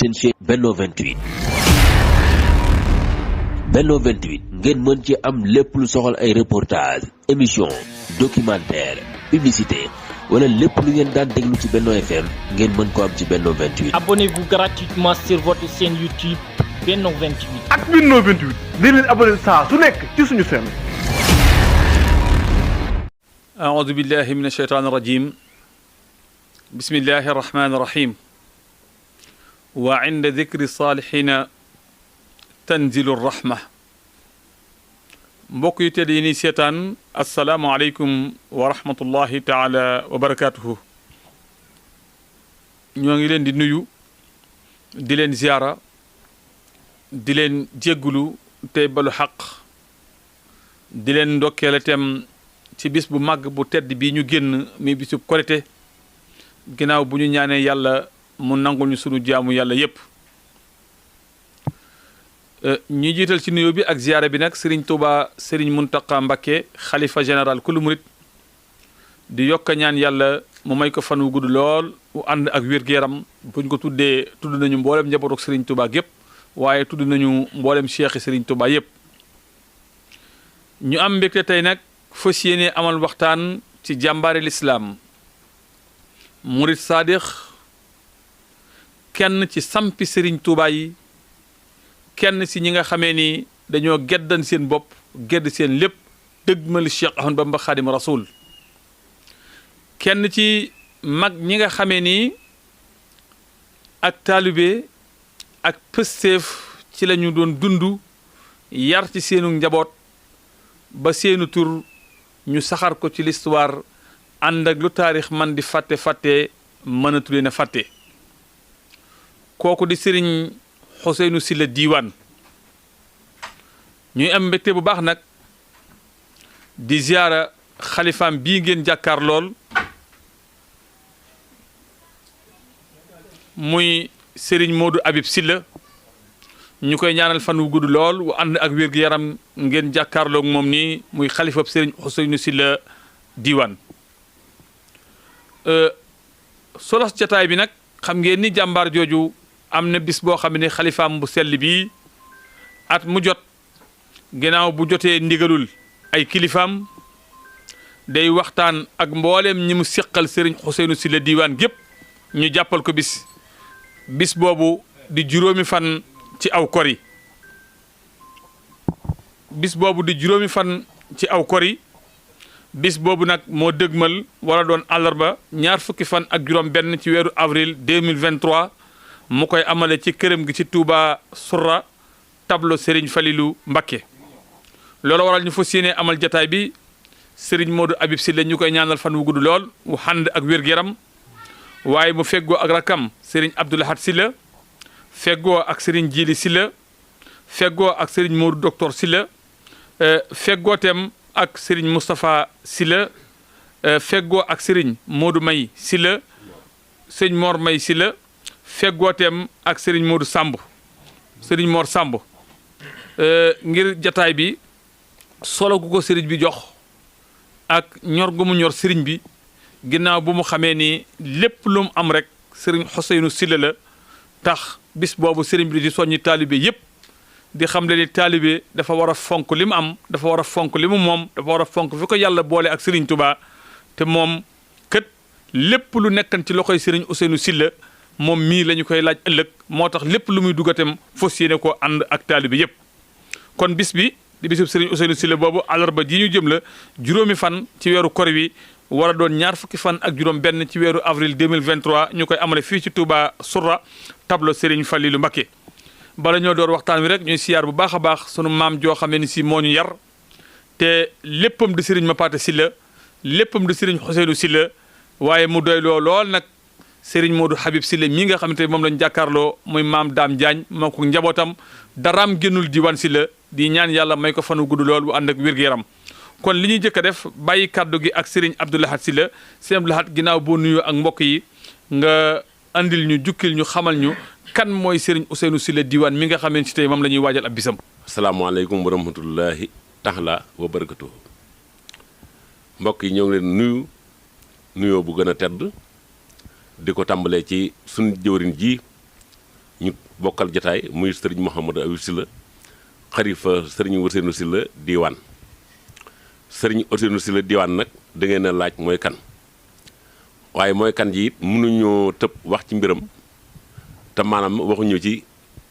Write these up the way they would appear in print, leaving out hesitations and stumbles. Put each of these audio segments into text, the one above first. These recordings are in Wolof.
seen chaîne Benno 28 Benno 28 ngeen mën ci am lépp lu soxal ay reportage émission documentaire publicité wala lépp lu ngeen daan déglu ci Benno FM ngeen mën ko am ci Benno 28. Abonnez-vous gratuitement sur votre chaîne YouTube Benno 28. ak Benno 28 di leen abonné saa su nekk ci suñu chaîne. أعوذ بالله من الشيطان الرجيم بسم الله الرحمن الرحيم وعند ذكر الصالحين تنزل الرحمة mbokk yu tedd yi ni seetaan asalaamualeykum wa rahmatullahi taala wa barakatuhu ñoo ngi leen di nuyu di leen ziyaara di leen jéggulu tey balu xaq di leen ndokkeel itam ci bis bu màgg bu tedd bii ñu génn mi bisub korite ginnaaw bu ñu ñaanee yàlla mu nangul ñu sunu jaamu yàlla yépp ñi jiital ci nuyoo bi ak ziyaara bi nag Serigne Touba Serigne Mountakha Mbacké xalifa général kulu murit di yokk ñaan yàlla mu may ko fan wu gudd lool wu ànd ak wér-gu-yaram buñ ko tuddee tudd nañu mboolem njabootu Serigne Touba gépp waaye tudd nañu mboolem cheikh Serigne Touba yépp ñu am mbégte tey nag fas yéene amal waxtaan ci jàmbaari lislaam murit saadix kenn ci sampi Serigne Touba yi kenn ci ñi nga xamee ni dañoo geddan seen bopp gedd seen lépp dëgmal Cheikh Ahmad Bamba Xaadim Rasul kenn ci mag ñi nga xamee ni ak taalibe ak pësteef ci la ñu doon dund yar ci seenu njaboot ba seenu tur ñu saxar ko ci l'histoire ànd ak lu taarix man di fàtte mënatu leen a fàtte kooku di sëriñ Ousseynou Sylla Diwane ñuy am mbégte bu baax nag di ziyaara xalifaam bii ngeen jàkkaar lool muy sëriñ Modou Habib Sylla ñu koy ñaanal fan wu gudd lool wu ànd ak wér-gu-yaram ngeen jàkkaarloog moom nii muy xalifab sëriñ Ousseynou Sylla Diwane solos jataay bi nag xam ngeen ni jàmbaar jooju am na bis boo xam ne xalifaam bu sell bii at mu jot ginnaaw bu jotee ndigalul ay kilifaam day waxtaan ak mbooleem ñi mu séqal sëriñ Ousseynou Sylla Diwane gépp ñu jàppal ko bis boobu di juróomi fan ci aw kori bis boobu di juróomi fan ci aw kori bis boobu nag moo dëgmal wala doon àllarba ñaar fukki fan ak juróom benn ci weeru avril 2023 mu koy amale ci këram gi ci Touba Sourah tableau Serigne Falilou Mbacké loolu waral ñu fas yéene amal jataay bi Serigne Modou Habib Sylla ñu koy ñaanal fan wu gudd lool wu ànd ak wér-gu-yaram waaye mu feggoo ak rakam Serigne Abdou Lahad Sylla feggoo ak Serigne Djili Sylla feggoo ak Serigne Modou Docteur Sylla feggoo tem ak Serigne Moustapha Sylla feggoo ak Serigne Modou May Sylla Serigne Mor May Sylla feggooteem ak Serigne Modou Samb Serigne Mor Samb ngir jataay bi solo gu ko Serigne bi jox ak ñor gu mu ñor Serigne bi ginnaaw bu mu xamee ni lépp lu mu am rek Serigne Ousseynou Sylla la tax bis boobu Serigne bi di soññi taalibe yépp di xam le ni taalibe dafa war a fonk li mu am dafa war a fonk li mu moom dafa war a fonk fi ko yàlla boole ak Serigne Touba te moom kët lépp lu nekkan ci loxoy Serigne Ousseynou Sylla moom mii la ñu koy laaj ëllëg moo tax lépp lu muy dugatem fas yéene koo ànd ak taalibe yépp kon bis bi di bisub Serigne Ousseynou Sylla boobu àllarba ji ñu jëm la juróomi fan ci weeru kor wi war a doon ñaar fukki fan ak juróom benn ci weeru avril 2023 ñu koy amale fii ci Touba Sourah tableau Serigne Falilou Mbacké bala ñoo door waxtaan wi rek ñuy siyaar bu baax a baax sunu maam joo xam ne ni si moo ñu yar te léppam di Serigne Mapaté Sylla léppam di Serigne Ousseynou Sylla waaye mu doy lool nag Serigne Modou Habib Sylla mii nga xamante ne moom lañ jàkkaarloo muy maam Dame Diagne moo ko njabootam daraam génnul Diwane Sylla di ñaan yàlla may ko fanu gudd lool bu ànd ak wér-gu-yaram kon li ñuy jëkk a def bàyyi kàddu gi ak Serigne Abdou Lahad Sylla Serigne Abdou Lahad ginnaaw boo nuyoo ak mbokk yi nga andil ñu jukkil ñu xamal ñu kan mooy Serigne Ousseynou Sylla Diwane mi nga xamante ci tey moom la ñuy waajal ab bisam. asalaamaaleykum wa rahmatullahi taala wa barakatuh mbokk yi ñoo ngi leen nuyoo bu gën a tedd di ko tàmbalee ci suñu jëwriñ ji ñu bokkal jataay muy sëriñ Mouhamadou Awi Sylla xalifa sëriñ Ousseynou Sylla diiwaan sëriñ Ousseynou Sylla diiwaan nag da ngeen a laaj mooy kan waaye mooy kan ji it mënuñoo tëb wax ci mbiram te maanaam waxuñu ci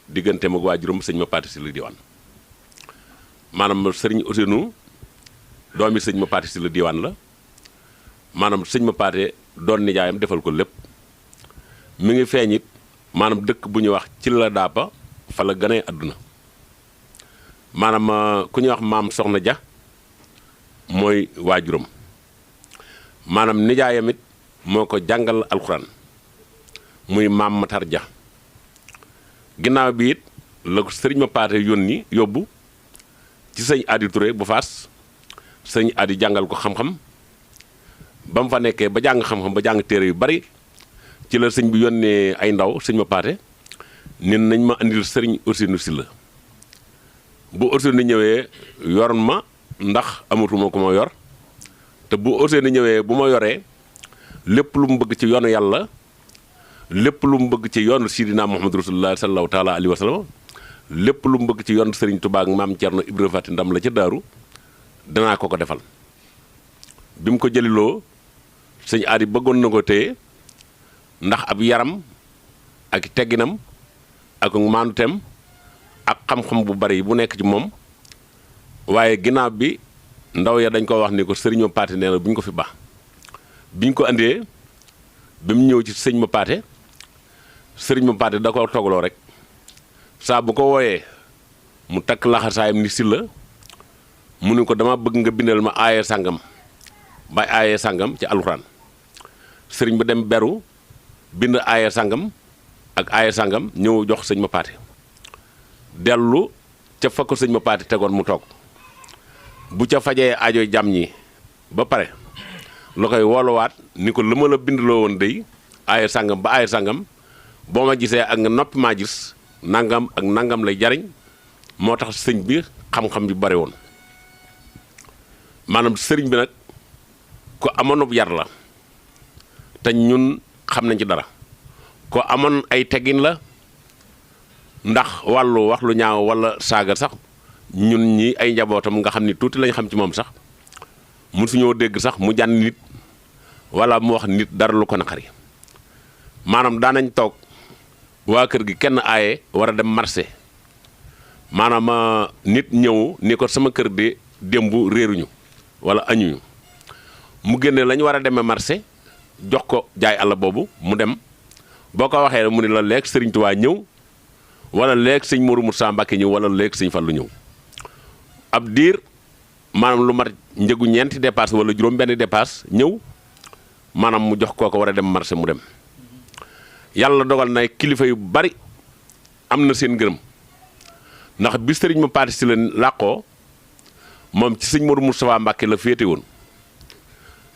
digganteem ak waajuram sëñ Mapaté Sylla diiwaan maanaam sëriñ Ousseynou doomi sëñ Mapaté Sylla diiwaan la maanaam sëñ Mapaté doon nijaayam defal ko lépp mi ngi feeñ it maanaam dëkk bu ñuy wax ci la daapa fa la gënee àdduna maanaam ku ñuy wax maam Soxna Ja mooy waajuram maanaam nijaayam it moo ko jàngal alxuraan muy maam Matar Ja ginnaaw bi it la ko sëriñ Mapaté yónni yóbbu ci sëñ Adi Touré bu Faas sëñ Adi jàngal ko xam-xam ba mu fa nekkee ba jàng xam-xam ba jàng téere yu bari ci la sëñ bi yónnee ay ndaw sëñ Mapaté nin nañ ma andil sëriñ Ousseynou Sylla bu Ousseynou ñëwee yor ma ndax amatuma ko ma yor te bu Ousseynou ñëwee bu ma yoree lépp lu mu bëgg ci yoonu yàlla lépp lu mu bëgg ci yoonu Sidina Muhammad Rasulullah sallallahu taala alayhi wa sallam lépp lu mu bëgg ci yoonu Sëriñ Tuubaa ak maam Cerno Ibra Faati Ndam la ca daaru danaa ko defal bi mu ko jëliloo sëñ Adi bëggoon na ko téye ndax ab yaram ak tegginam ak maanduteem ak xam-xam bu bari bu nekk ci moom waaye ginnaaw bi ndaw ya dañ ko wax ni ko sëriñ Mapaté nee na bu ñu ko fi baax bi ñu ko andee bi mu ñëw ci sëñ Mapaté sëriñ Mapaté da ko toogaloo rek saa bu ko wooyee mu takk laxasaayam ni Sylla mu ni ko dama bëgg nga bindal ma aaye sàngam bay aaye sàngam ci alxuraan sëriñ bi dem beru bind aaye sàngam ak aaye sàngam ñëw jox sëñ Mapaté dellu ca fa ko sëñ Mapaté tegoon mu toog bu ca fajee aajo jàmm ñi ba pare la koy wooluwaat ni ko lu ma la bindloo woon day aaye sàngam ba aaye sàngam boo ma gisee ak nga noppi maa gis nangam ak nangam lay jariñ moo tax sëñ bi xam-xam bi bari woon maanaam sëriñ bi nag ko amoonub yar la te ñun xam nañ ci dara ko amoon ay teggin la ndax wàllu wax lu ñaaw wala saaga sax ñun ñi ay njabootam nga xam ni tuuti lañ xam ci moom sax mësuñoo dégg sax mu jànn nit wala mu wax nit dara lu ko naqari maanaam daanañ toog waa kër gi kenn aaye war a dem marché maanaam nit ñëw ni ko sama kër de démb réeruñu wala añuñu mu génne lañ war a demee marché jox ko jaay àll boobu mu dem boo ko waxee mu ne la léegi sëriñ Tuubaa ñëw wala léegi sëñ Mourou Moussa Mbacké ñëw wala léegi sëñ Fallu ñëw ab diir maanaam lu mat njëgu ñeenti dépasse wala juróom benn dépasse ñëw maanaam mu jox kooko war a dem marché mu dem yàlla dogal na kilifa yu bari am na seen ngërëm ndax bi sëriñ Mapaté Sylla làqoo moom ci sëñ Modou Moustapha Mbacké la féete woon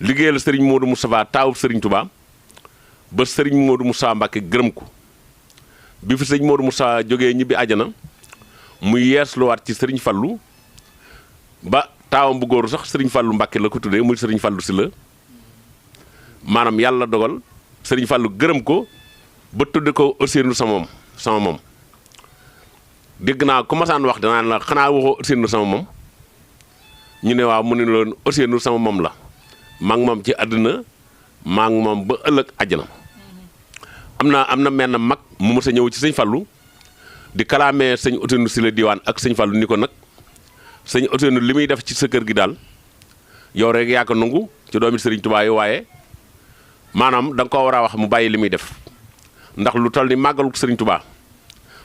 liggéeyal sëriñ Modou Moustapha taawub sëriñ Touba ba sëriñ Modou Moustapha Mbacké gërëm ko bi fi sëñ Modou Moustapha jógee ñibbi àjjana muy yeesluwaat ci sëriñ Fallu ba taawam bu góoru sax sëriñ Fallu Mbacké la ko tuddee muy sëriñ Fallu Sylla maanaam yàlla dogal sëriñ Fallu gërëm ko ba tudde ko Ousseynou sama moom dégg naa ku masaan wax danaa la xanaa waxoo Ousseynou sama moom ñu ne waaw mu ne loon Ousseynou sama moom la maa ngi moom ci àdduna maa ngi moom ba ëllëg àjjana am na menn mag mu mës a ñëw ci sëñ Fallu di kalaamee sëñ Ousseynou Sylla diiwaan ak sëñ Fallu ni ko nag sëñ Ousseynou li muy def ci sa kër gi daal yow rek yaa ko nangu ci doomi sëriñ Tuubaa yi waaye maanaam da nga koo war a wax mu bàyyi li muy def ndax lu toll ni màggalu sëriñ Tuubaa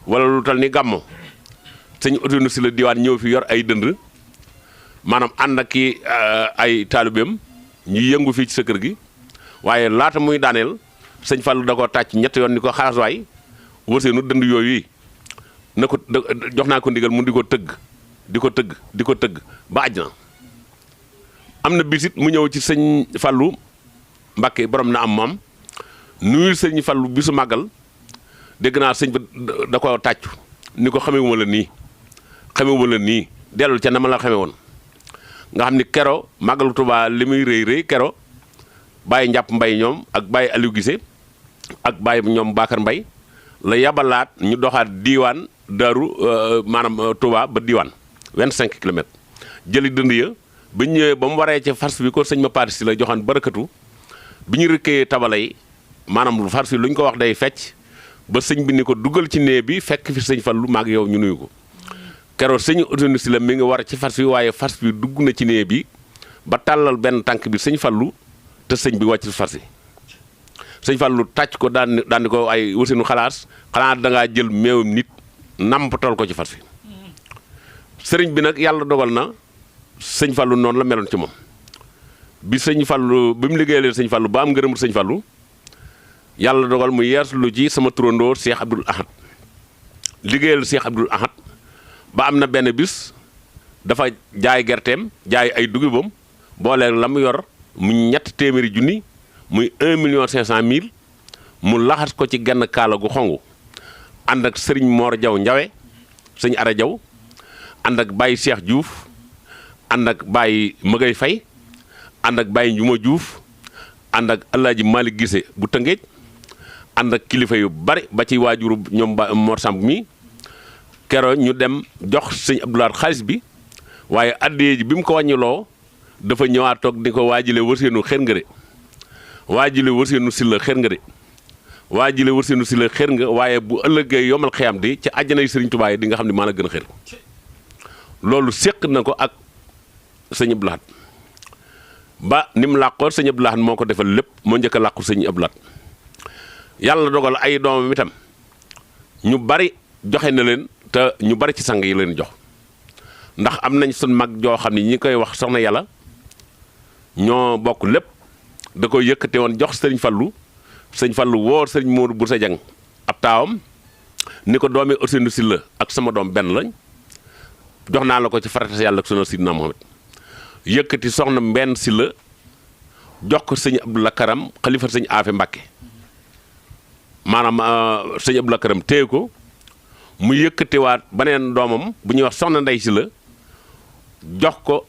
wala lu toll ni gàmmo sëñ Ousseynou Sylla diiwaan ñëw fi yor ay dënd maanaam ànd ak ki ay taalibeem ñu yëngu fii ci sa kër gi waaye laata muy daaneel sëñ Fallu da koo tàcc ñett yoon ni ko xaas waay Ousseynou dënd yooyu na ko jox naa ko ndigal mu di ko tëgg ba àjj na am na bisit mu ñëw ci sëñ Fallu Mbacké borom na am moom nuyul sëñ Fallu bisu màggal dégg naa sëñ ba da ko tàccu ni ko xamewuma la nii dellul ca na ma la xame woon nga xam ni kero màggalu Tuubaa li muy rëy kero bàyyi njàpp mbay ñoom ak bàyyi Aliou Gissé ak bàyyi ñoom Bakar Mbay la yabalaat ñu doxaat diiwaan daaru maanaam Touba ba diiwaan 25 kilomètres jëli dënd ya ba ñëwee ba mu waree ci fars bi ko sëñ ma paati si la joxoon barakatu bi ñu rëkkee tabala yi maanaam fars bi lu ñu ko wax day fecc ba sëñ bi ni ko dugal ci nee bi fekk fi sëñ Fallu maag yow ñu nuyu ko keroog sëñ Ousseynou Sylla mi ngi war ci fars bi waaye fars bi dugg na ci nee bi ba tàllal benn tànk bi sëñ Fallu te sëñ bi wàcc fars bi sëñ Fallu tàcc ko daan di ko ay Ousseynou xanaa dangaa jël meewum nit nampatal ko ci fars bi sëriñ bi nag yàlla dogal na sëñ Fallu noonu la meloon ci moom bi sëñ Fallu bi mu liggéeyee sëñ Fallu ba am ngërëmul sëñ Fallu yàlla dogal mu yeeslu ci sama turandoo Cheikh Abdoul Ahad liggéeyal Cheikh Abdoul Ahad ba am na benn bis dafa jaay gerteem jaay ay dugubam booleel la mu yor mu 300 junni muy 1,500,000 mu laxas ko ci genn kaala gu xongu ànd ak sëriñ Mor Jaw Njawe sëñ Ara Jaw ànd ak Baye Cheikh Diouf ànd ak Baye Mëgay Fay ànd ak Baye Njuma Diouf ànd ak Alaaji Malick Gise bu Tëngéej ànd ak kilifa yu bari ba ci waajuru ñoom ba Mor Samb mi kero ñu dem jox sëñ Abdoulaye xaalis bi waaye addiyee ji bi mu ko wàññiloo dafa ñëwaat toog di ko waajile wërseenu xër nga de waajile wërseenu Sylla xër nga de waajile wërseenu Sylla xër nga waaye bu ëllëgee yomal xiyam di ci àjjanay Sëriñ Tuubaa yi di nga xam ne maa la gën a xër loolu séq na ko ak sëñ Abdou Lahad ba ni mu làqoo sëñ Abdou Lahad moo ko defal lépp moo njëkk a làqu sëñ Abdou Lahad yàlla dogal ay doomam itam ñu bari joxe na leen te ñu bari ci sang yi leen jox ndax am nañ sun mag joo xam ne ñi koy wax soxna yàlla ñoo bokk lépp da koy yëkkate woon jox sëriñ Fallu wóor sëriñ Modou Boussa Dieng ab taawam ni ko doomi Ousseynou Sylla ak sama doom benn lañ jox naa la ko ci farata yàlla ak sunu Sidna Muhammad yëkkati soxna Mbenn Sylla jox ko sëñ Abdou Lakaram xalifa sëñ Afe Mbàkke maanaam sëñ Abdou Lakaram téye ko mu yëkkatiwaat beneen doomam bu ñuy wax soxna Ndey Sylla jox ko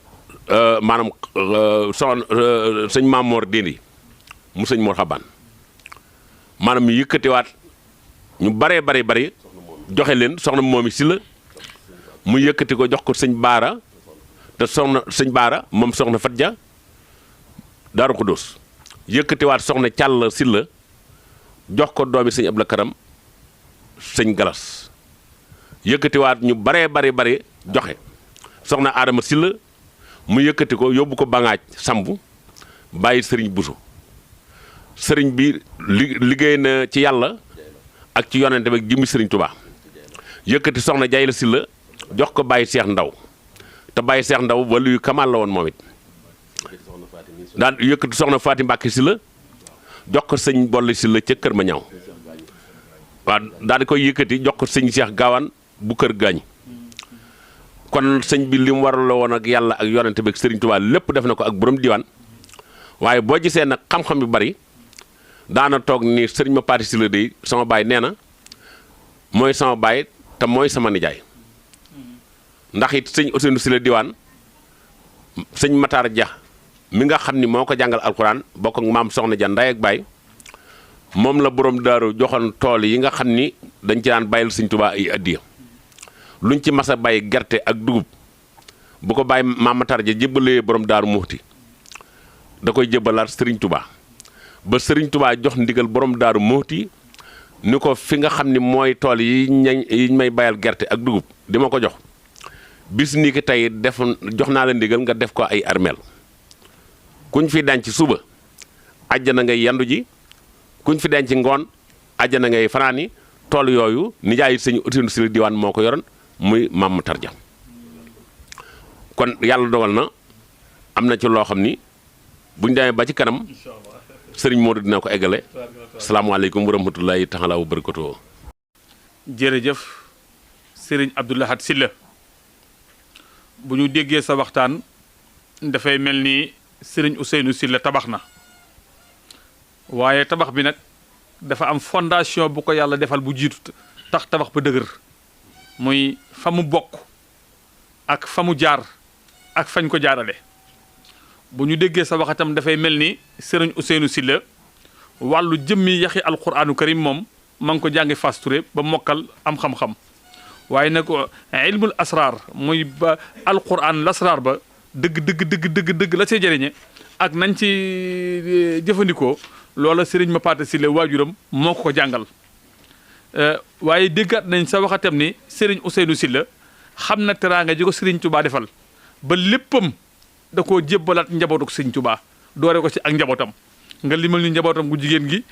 maanaam soxna sëñ Mamor Dindi mu sëñ Mor Xabaan maanaam mu yëkkatiwaat ñu bari joxe leen soxna Moomi Sylla mu yëkkati ko jox ko sëñ Baara te sëñ Baara moom soxna Fatja Daaru Xudóos yëkkatiwaat soxna Càll Sylla jox ko doomi sëñ Abdou Lakaram sëñ Galas yëkkatiwaat ñu bari joxe soxna Adama Sylla mu yëkkati ko yóbbu ko Bangaaj Sambu bàyyi sëriñ Buso sëriñ bi liggéey na ci yàlla ak ci yonente bi ak jëmmi sëriñ Tuubaa yëkkati soxna Jayla Sylla jox ko bàyyi Seex Ndaw te bàyyi Seex Ndaw wala yu kamal la woon moom it daan yëkkati soxna Faati Mbàkke Sylla jox ko sëñ Bolle Sylla ca Kër Ma Ñaaw waaw daal di koy yëkkati jox ko sëñ Seex Gaawaan bu Kër Gaañ kon sëñ bi li mu waral la woon ak yàlla ak yonente bi ak sëriñ Tuubaa lépp def na ko ak borom diwaan waaye boo gisee nag xam-xam yu bari daana toog ni sëriñ ma Paati Sylla de sama baay nee na mooy sama baay te mooy sama nijaay ndax it sëñ Ousseynou Sylla diwaan sëñ Matar Dia mi nga xam ni moo ko jàngal alxuraan bokk ak maam soxna ja nday ak baay moom la borom daaru joxoon tool yi nga xam ni dañ ci daan bàyyil sëñ Tuubaa ay addiya luñ ci mas a bàyyi gerte ak dugub bu ko bàyyi maam Matar ja jébbalee borom daaru Muxti da koy jébbalaat sëriñ Tuubaa ba sëriñ Tuubaa jox ndigal borom daaru Muxti ni ko fi nga xam ni mooy tool yi may bayal gerte ak dugub di ma ko jox bis ni ki tey jox naa la ndigal nga def ko ay armeel kuñ fi denc suba àjjana ngay yandu ji kuñ fi denc ngoon àjjana ngay fanaani tool yooyu nijaay sëñ Ousseynou Sylla diwaan moo ko yoroon muy Maam Matar Ja kon yàlla dogal na am na ci loo xam ni buñ demee ba ci kanam sëriñ Modou dina ko eggale salaamaaleykum wa rahmatullahi taala wa barakatuh jërëjëf sëriñ Abdou Lahad Sylla bu ñu déggee sa waxtaan dafay mel ni sëriñ Ousseynou Sylla tabax na waaye tabax bi nag dafa am fondation bu ko yàlla defal bu jiitu tax tabax ba dëgër muy fa mu bokk ak fa mu jaar ak fañ ko jaarale bu ñu déggee sa waxatam dafay mel ni sëriñ Ousseynou Sylla wàllu jëmmi yaxi alquraanu karim moom ma ngi ko jàngi Fass Touré ba mokkal am xam-xam waaye nag ilmul asrar muy ba alquran lasrar ba dëgg la see jëriñe ak nañ ci jëfandikoo loola sëriñ ma paate si la waajuram moo ko jàngal waaye déggaat nañ sa waxatam ni sëriñ Ousseynou Sylla xam na teraanga ji ko sëriñ Touba defal ba léppam da koo jébbalaat njabootu sëriñ Touba doore ko ci ak njabootam nga limal ñu njabootam gu jigéen gi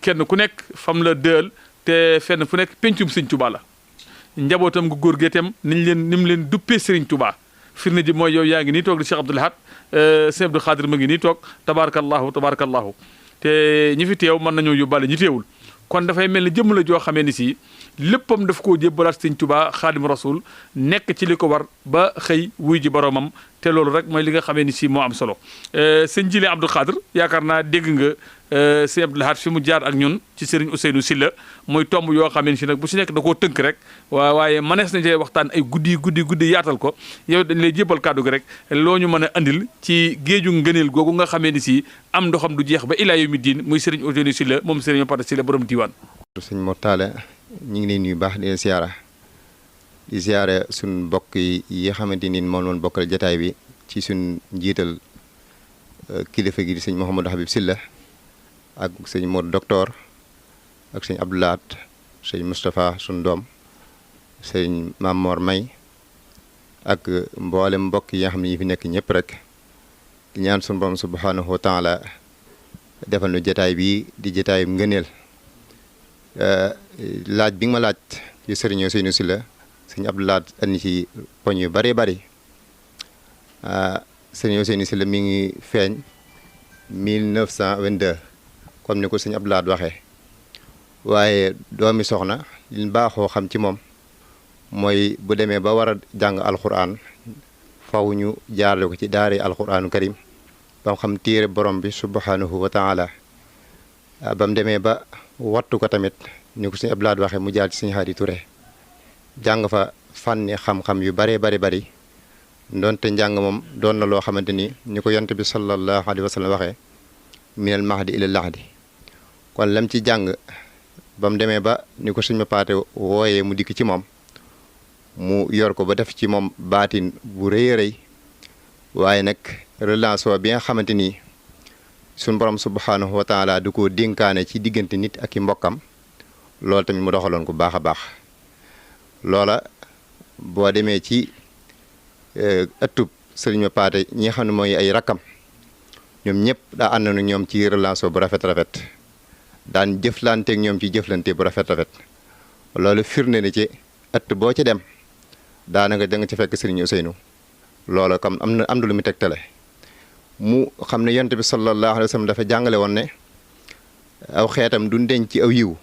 kenn ku nekk fam la dëël te fenn fu nekk pencum sëriñ Touba la njabootam gu góor gee itam ni mu leen duppee sëriñ Touba firnde ji mooy yow yaa ngi nii toog di Cheikh Abdoul Ahad Sëñ Abdou Khadir ma ngi nii toog tabarakallahu te ñi fi teew mën nañoo yóbbaale ñi teewul kon dafay mel ni jëmm la joo xamee ni si léppam daf koo jébbalaat Sëñ Tuubaa Xaadim Rasul nekk ci li ko war ba xëy wuy ji boromam te loolu rek mooy li nga xamee ni si moo am solo sëñ Jili Abdou Khadir yaakaar naa dégg nga Sëñ Abdoul Ahad fi mu jaar ak ñun ci Serigne Ousseynou Sylla muy tomb yoo xamee ni si nag bu si nekk da koo tënk rek waaye mënees na cee waxtaan ay guddi yaatal ko yow dañ lay jébbal kàddu gi rek loo ñu mën a andil ci géeju ngëneel googu nga xamee ni si am ndoxam du jeex ba ilaa yawmi diin muy Serigne Ousseynou Sylla moom Serigne Pata Sylla borom diiwaan. sëñ Mortale ñu ngi leen nuyu baax di siyaara suñ mbokk yi nga xamante ni moom loon bokkal jataay bi ci suñ njiital kilifa gi di sëñ Mouhamadou Habib Sylla ak sëñ Modou Docteur ak sëñ Abdou Lahad sëñ Moustapha suñ doom sëñ Mamor May ak mboolem mbokk yi nga xam ne yi fi nekk ñëpp rek di ñaan suñu borom subhanahu wa taala defal nu jataay bi di jataayum ngëneel laaj bi nga ma laaj ci sëriñ Ousseynou Sylla sëñ Abdou Lahad andi ci poñ yu bari bari sëriñ Ousseynou Sylla mi ngi feeñ 1922 comme ni ko sëñ Abdou Lahad waxee waaye doomi soxna liñ baaxoo xam ci moom mooy bu demee ba war a jàng alxuraan faw ñu jaarale ko ci daari alxuraanu karim ba mu xam téere borom bi subhanahu wa taala ba mu demee ba wattu ko tamit ni ko sëñ Abdou Lahad waxee mu jaar ci sëñ Hadi Touré jàng fa fànni xam-xam yu bari ndonte njàng moom doon na loo xamante ni ko yonent bi sallallahu alayhi wa sallam waxee minal mahdi ilal lahdi kon lam ci jàng ba mu demee ba ni ko suñ ma paate wooyee mu dikk ci moom mu yor ko ba def ci moom baatin bu rëy a rëy waaye nag relation bi nga xamante ni suñ borom subhanahu wa taala du ko dénkaane ci diggante nit ak i mbokkam loolu tamit mu doxaloon ko baax a baax loola boo demee ci ëttub sëriñ ma paate ñi nga xam ne mooy ay rakkam ñoom ñëpp daa ànd na ñoom ci relation bu rafet daan jëflanteeg ñoom ci jëflante bu rafet loolu firnde ni ci ëtt boo ci dem daanaka da nga ci fekk sëriñ Ousseynou loolu comme am na lu mu tegtale mu xam ne yonent bi sallallahu alayhi wa sallam dafa jàngale woon ne aw xeetam du denc ci aw yiw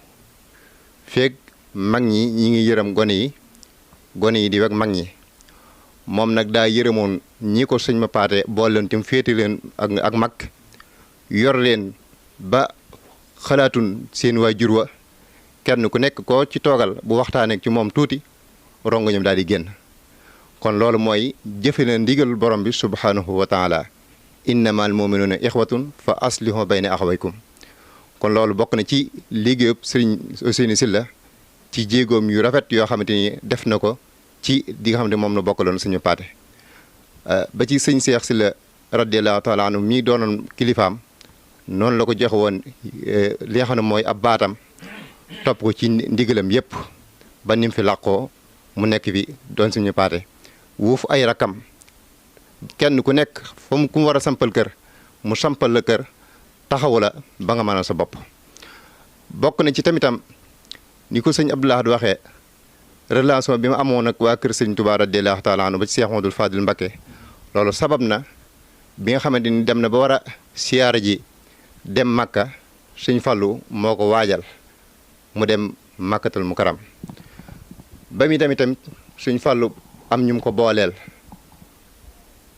feeg mag ñi ngi yërëm gone yi di weg mag ñi moom nag daa yërëmoon ñi ko sëñ ma paate boole tam féete leen ak mag yor leen ba xalaatun seen waajur wa kenn ku nekk ko ci toogal bu waxtaanee ci moom tuuti rongo ñoom daal di génn kon loolu mooy jëfe na ndigal borom bi subhanahu wa taala innamal mu'minuna ixwatun fa aslihu bayna axawaykum kon loolu bokk na ci liggéeyub sëriñ Ousseynou Sylla ci jéegoom yu rafet yoo xamante ni def na ko ci di nga xam ne moom la bokkaloon suñu paate ba ci sëñ Cheikh Sylla radiyallahu taala anhu mii doonoon kilifaam noonu la ko joxe woon li nga xam ne mooy ab baatam topp ko ci ndigalam yépp ba nim fi làqoo mu nekk fi doon suñu paate wuuf ay rakam kenn ku nekk fa mu ku mu war a sampal kër mu sampal la kër taxawu la ba nga mënal sa bopp bokk na ci tamitam ni ko sëñ Abdou Lahad waxee relation bi ma amoon ak waa kër sëñ Touba radiyallahu taala anhu ba ci Cheikh Modou Fadil Mbacké loolu sabab na bi nga xamante ni dem na ba war a siyaara ji dem Makka sëñ Fallu moo ko waajal mu dem Makkatul Mukarram ba mi tamit sëñ Fallu am ñu ko booleel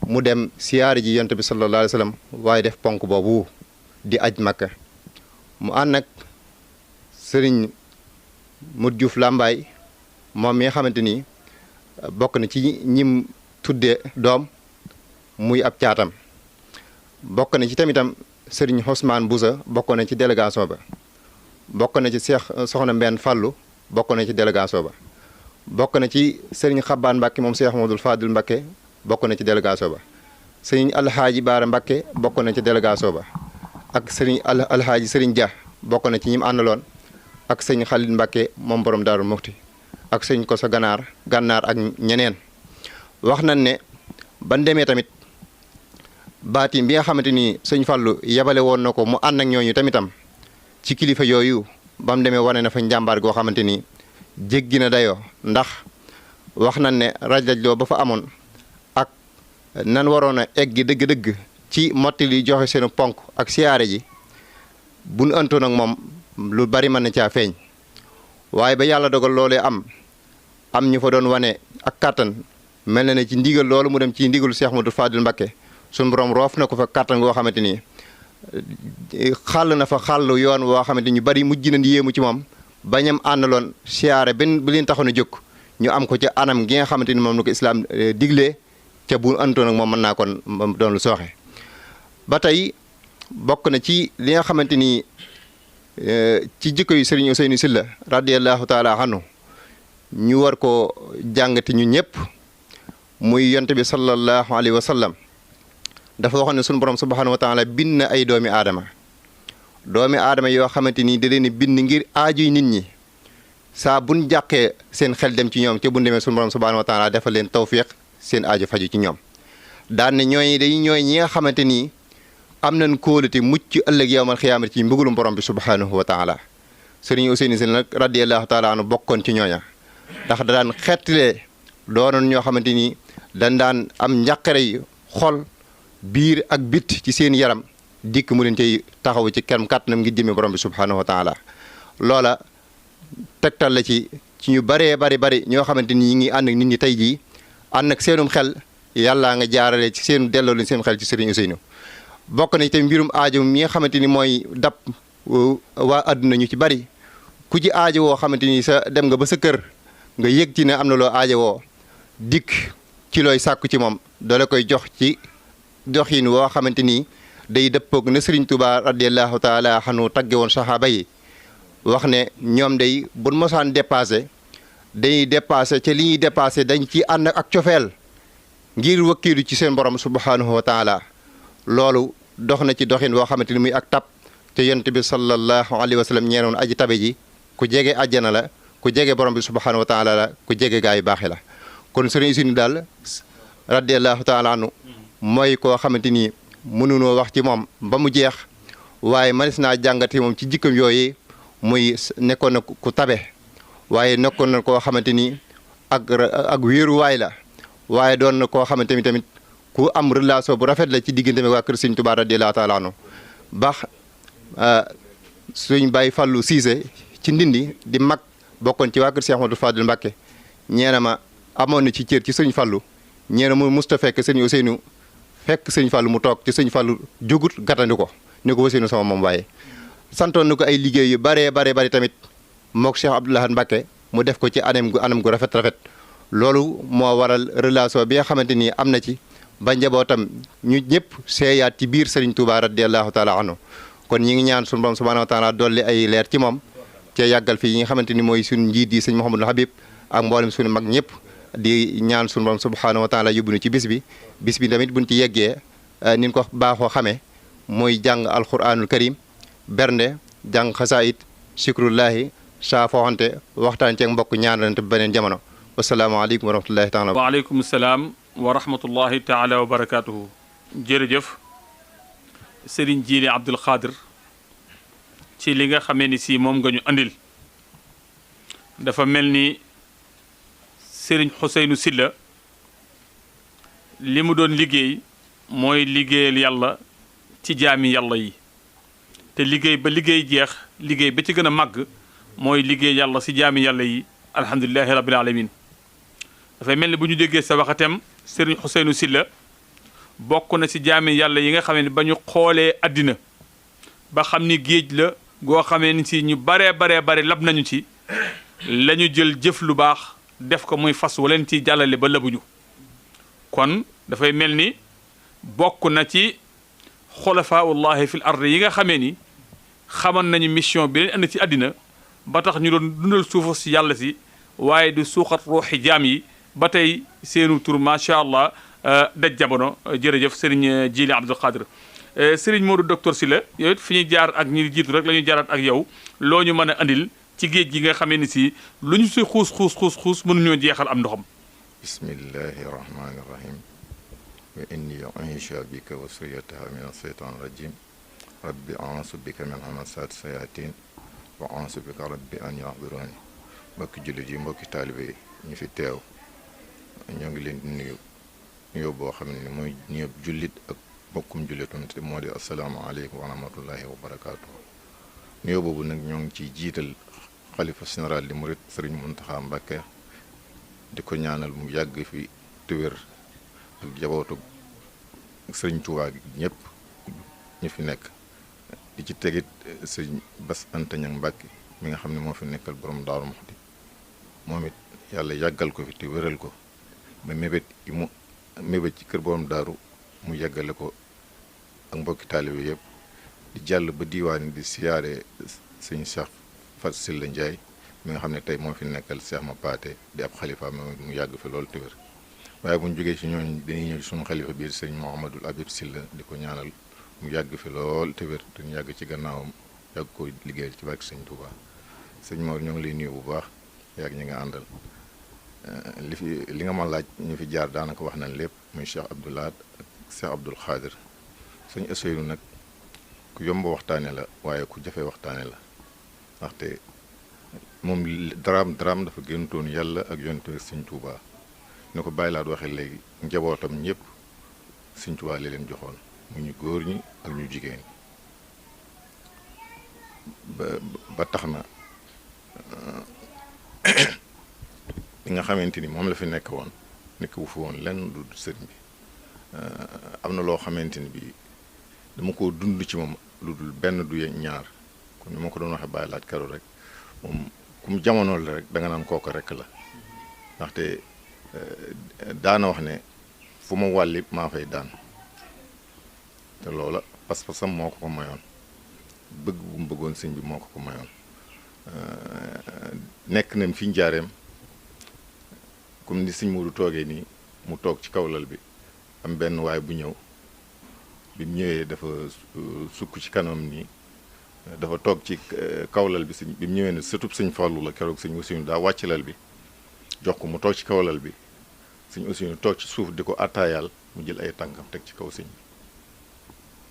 mu dem siyaara ji yonent bi sallallahu alayhi wa sallam waaye def ponk boobu di aj Makka mu ànd ak sëriñ Modou Diouf Lambaye moom mi nga xamante ni bokk na ci ñim tuddee doom muy ab caatam bokk na ci tamitam sëriñ Ousmane Boussa bokk na ci délégation ba bokk na ci soxna Mbenn Fallou bokk na ci délégation ba bokk na ci sëriñ Xabbaan Mbàkke moom Cheikh Modou Fadil Mbàkke bokk na ci délégation ba sëriñ Alhaaji Baara Mbàkke bokk na ci délégation ba ak sëriñ Alhaaji sëriñ Dia bokk na ci ñim àndaloon ak sëriñ Xalil Mbàkke moom borom Daaru Muxti ak sëriñ Koso gànnaar ak ñeneen wax nañ ne ban demee tamit baatim bi nga xamante ni sëñ Fallou yebale woon na ko mu ànd ak ñooñu tamitam ci kilifa yooyu ba mu demee wane na fa njàmbaar goo xamante ni jéggi na dayoo ndax wax nañ ne raj-rajloo ba fa amoon ak nan waroon a eggi dëgg-dëgg ci mottali joxe seenu ponk ak siyaare ji bu nu antoon ak moom lu bari mën na caa feeñ waaye ba yàlla dogal loolee am ñu fa doon wane ak kàttan mel na ne ci ndigal loolu mu dem ci ndigalu Cheikh Modou Fadil Mbacké suñu borom roof na ko fa kàttan goo xamante ni xàll na fa xàll yoon woo xamante ñu bari mujj nañ yéemu ci moom bañam àndaloon siyaare benn bi leen taxoon a jóg ñu am ko ca anam gi nga xamante ni moom la ko islaam diglee ca bu antoon ak moom mën naa kon doon lu sooxe. ba tey bokk na ci li nga xamante ni ci jikko yu Serigne Ousseynou Sylla radiyallahu taala anhu ñu war ko jàngati ñu ñëpp muy yonte bi sallallahu alayhi wa sallam dafa waxoon ne sunu borom subhanahu wa taala bind na ay doomi aadama yoo xamante ni da leen bind ngir aajuy nit ñi saa buñ jàqee seen xel dem ci ñoom te buñ demee sunu borom subhanahu wa taala defal leen tawfiq seen aaju faju ci ñoom daan ne ñooy ñi nga xamante ni am nañ kóolute mucc ëllëg yawmal xiyaamati ci mbugulum borom bi subhanahu wa taala Serigne Ousseynou Sylla nag radiyallahu taala anhu bokkoon ci ñooña ndax da daan xeetlee doonoon ñoo xamante ni dañ daan am njàqare yi xol biir ak bit ci seen yaram dikk mu leen cay taxaw ci kenn kàttanam ngir jëmee borom bi subhanahu wa taala loola tegtal la ci ñu bari ñoo xamante ni ñi ngi ànd ak nit ñi tey jii ànd ak seenum xel yàllaa nga jaarale ci seen delloo leen seen xel ci Serigne Ousseynou bokk na te mbirum aajo mi nga xamante ni mooy dab waa àdduna ñu ci bari ku ci aajo woo xamante ni sa dem nga ba sa kër nga yëg ci ne am na loo aajo woo dikk ci looy sàkku ci moom doole koy jox ci doxin woo xamante ni day dëppoog na Serigne Touba radiyallahu taala anhu tagge woon saxaaba yi wax ne ñoom day buñ mosaan dépassé dañuy dépassé ca li ñuy dépassé dañ ci ànd ak cofeel ngir wakkiilu ci seen borom subhanahu wa taala loolu dox na ci doxin woo xamante ni muy ak tab te yonent bi sallallahu alayhi wa sallam ñeenoon aji tabe ji ku jege àjjana la ku jege borom bi subhanahu wa taala la ku jege gaa yu baaxi la kon Serigne Ousseynou daal radiyallahu taala anhu mooy koo xamante ni mënunoo wax ci moom ba mu jeex waaye manis naa jàngate moom ci jikkam yooyu muy nekkoon na ku tabe waaye nekkoon na koo xamante ni ak wéeruwaay la waaye doon na koo xamante ni tamit ku am relation bu rafet la ci diggante mi waa kër Serigne Touba radiyallahu taala anhu baax suñ Baye Fallou Cissé ci Ndindi di mag bokkoon ci waa kër Cheikh Modou Fadil Mbacké ñeena ma amoon na ci cër ci Serigne Fallou ñeena mu musta fekk Serigne Ousseynou fekk Serigne Fallou mu toog ci Serigne Fallou jógut gàttandi ko ni ko Ousseynou sama moom waaye santoon na ko ay liggéey yu bari tamit mook Cheikh Abdoulaye Mbacké mu def ko ci anam gu rafet loolu moo waral relation bi nga xamante ni am na ci ba njabootam ñu ñëpp seeyaat ci biir Serigne Touba radiyallahu taala anhu kon ñi ngi ñaan sunu borom subhanahu wa taala dolli ay leer ci moom cee yàggal fi yi nga xamante ni mooy suñu njiit yi sëñ Mouhamadou Habib ak mboolem suñu mag ñëpp di ñaan sunu borom subhanahu wa taala yóbbu ñu ci bis bi tamit buñ ci yeggee nin ko baaxoo xamee mooy jàng alquranul karim bernde jàng xasaayit sikrullahi saa fooxante waxtaan ceeg mbokk ñaanalante beneen jamono wasalaamaaleykum wa rahmatullahi taala waaleykum salaam wa rahmatullahi taala wa barakaatuhu. jërëjëf Serigne Djily Abdoul Khadir ci li nga xamee ni si moom nga ñu andil dafa mel ni Serigne Ousseynou Sylla li mu doon liggéey mooy liggéeyal yàlla ci jaami yàlla yi te liggéey ba liggéey jeex liggéey ba ci gën a màgg mooy liggéey yàlla si jaami yàlla yi alhamdulilahi rabbil alamin dafay mel ni bu ñu déggee sa waxatem Serigne Ousseynou Sylla bokk na ci jaami yàlla yi nga xam ne ba ñu xoolee àddina ba xam ni géej la goo xamee ni si ñu baree lab nañu ci la ñu jël jëf lu baax def ko muy fas waleen ci jàllale ba labuñu kon dafay mel ni bokk na ci xulafaullahi fil ard yi nga xamee ni xaman nañu mission bi leen andi ci àddina ba tax ñu doon dundal suufa si yàlla si waaye du suuxat ruuxi jaam yi ba tey seenu tur macha allah daj jamono jërëjëf Serigne Djily Abdou Khadre Serigne Modou docteur Sylla yow it fi ñuy jaar ak ñi jiitu rek la ñuy jaaraat ak yow loo ñu mën a andil ci géej gi nga xamee ni si lu ñu si xuus mënuñoo jeexal am ndoxam. bismillahi rahmani rahim wa inni u'iizuha bika wa zurriyyataha mina shaytaani rajim rabbi a'uuzu bika min hamazaati sayaatiin wa a'uuzu bika rabbi an yahduruun. mbokki jullit yi mbokki taalibe yi ñu fi teew ñoo ngi leen di nuyu nuyoo boo xam ne mooy nuyoo jullit ak mbokkum jullitoon te moo di asalaamaaleykum wa rahmatullahi wa barakaatu. nuyoo boobu nag ñoo ngi ciy jiital xalifa général di murit Sëriñ Muntaxa Mbàkke di ko ñaanal mu yàgg fi te wér ak jabootu Sëriñ Tuubaa gi ñëpp ñu fi nekk di ci tegit Sëriñ Bass Anta Ñaŋ Mbàkke mi nga xam ne moo fi nekkal borom Daaru Muxti moom it yàlla yàggal ko fi te wéral ko ba mébét ci kër borom daaru mu yàggale ko ak mbokki taalibe yëpp di jàll ba diiwaan di siyaare sëñ Cheikh Fatou Sylla Ndiaye mi nga xam ne tey moo fi nekkal Cheikh Ma Paate di ab xalifa mu yàgg fi loolu te wér waaye bu ñu jógee ci ñooñu dañuy ñëw suñu xalifa biir sëñ Mouhamadul Habib Sylla di ko ñaanal mu yàgg fi lool te wér te ñu yàgg ci gannaawam yàgg ko liggéeyal ci barke sëñ Touba sëñ Mor ñoo ngi lay nuyu bu baax yàgg ñi nga àndal li nga ma laaj ñu fi jaar daanaka wax nañ lépp muy Cheikh Abdou Lahad ak Cheikh Abdoul Khadre sëñ Ousseynou nag ku yomb waxtaane la waaye ku jafe waxtaane la ndaxte moom daraam dafa gënutoon yàlla ak yonent sëñ Touba ne ko bàyyi laat waxee léegi njabootam ñëpp sëñ Touba li leen joxoon mu ñu góor ñi ak ñu jigéen ba tax na li nga xamante ni moom la fi nekk woon nekk wu fi woon lenn du sëriñ bi am na loo xamante ni bi dama ko dund ci moom lu dul benn du ñaar kon ni ma ko doon waxee bàyyi laaj karo rek moom ku mu jamono la rek da nga naan kooku rek la ndaxte daana wax ne fu ma wàlli maa fay daan te loola pas-pasam moo ko mayoon bëgg bu mu bëggoon sëñ bi moo ko mayoon nekk nañ fi njaareem comme ni sëñ Moodu toogee nii mu toog ci kaw lal bi am benn waay bu ñëw bi mu ñëwee dafa sukk ci kanam nii dafa toog ci kaw lal bi sëñ bi mu ñëwee ne sëtub sëñ Fallu la keroog sëñ Ousseynou daa wàcc lal bi jox ko mu toog ci kaw lal bi sëñ Ousseynou toog ci suuf di ko attaayaal mu jël ay tànkam teg ci kaw sëñ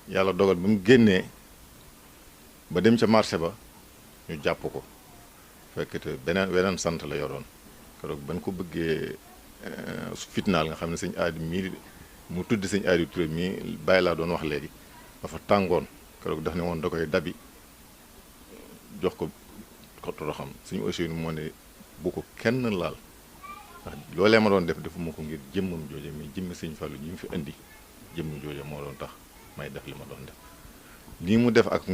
bi yàlla dogal ba mu génnee ba dem ca marché ba ñu jàpp ko fekkete beneen sant la yoroon keroog ban ko bëggee fitnaal nga xam ne sëñ aadi mii mu tudd sëñ aadi Touré mii bàyyi laa doon wax léegi dafa tàngoon keroog daf ne woon da koy dabi jox ko toroxam suñu Ousseynou moo ne bu ko kenn laal ndax loolee ma doon def defuma ko ngir jëmmam jooje mais jëmmi sëñ Fallu ji mu fi indi jëmm jooje moo doon tax may def li ma doon def lii mu def ak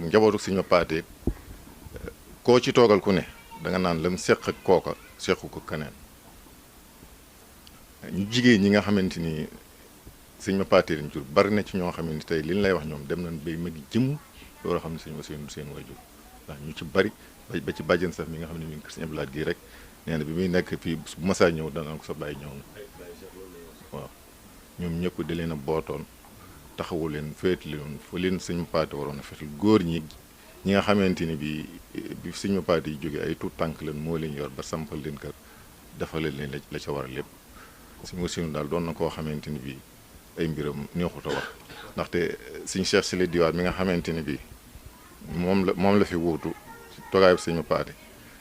njabootu sëñ Ma Paate koo ci toogal ku ne danga naan lam seq ak kooka sequ ko keneen ñu jigéen ñi nga xamante ni sëñ Ma Paate lañ jur bari na ci ñoo xam ne tey li ñu lay wax ñoom dem nañ bay magi jëmm loolu xam ne sëñ Ousseynou seen waajur ndax ñu ci bari ba ci bàjjen sax mi nga xam ne mi ngi kër sëñ Abdou Lahad gii rek nee na bi muy nekk fii bu masaa ñëw danaan ko sa bàyyi ñëw na waaw ñoom ñëpp di leen a bootoon taxawu leen féetli leen fa leen sëñ Ma Paate waroon a fetal góor ñi nga xamante ni bi sëñ Ma Paate yi jóge ay tuut tànk leen moo leen yor ba sampal leen kër dafa leen la ca war a lépp sëñ Ousseynou daal doon na koo xamante ni bi ay mbiram neexut a wax ndaxte sëñ Cheikh Sylla Diwaan mi nga xamante ni bi moom la fi wuutu togaayu sëñ Ma Paate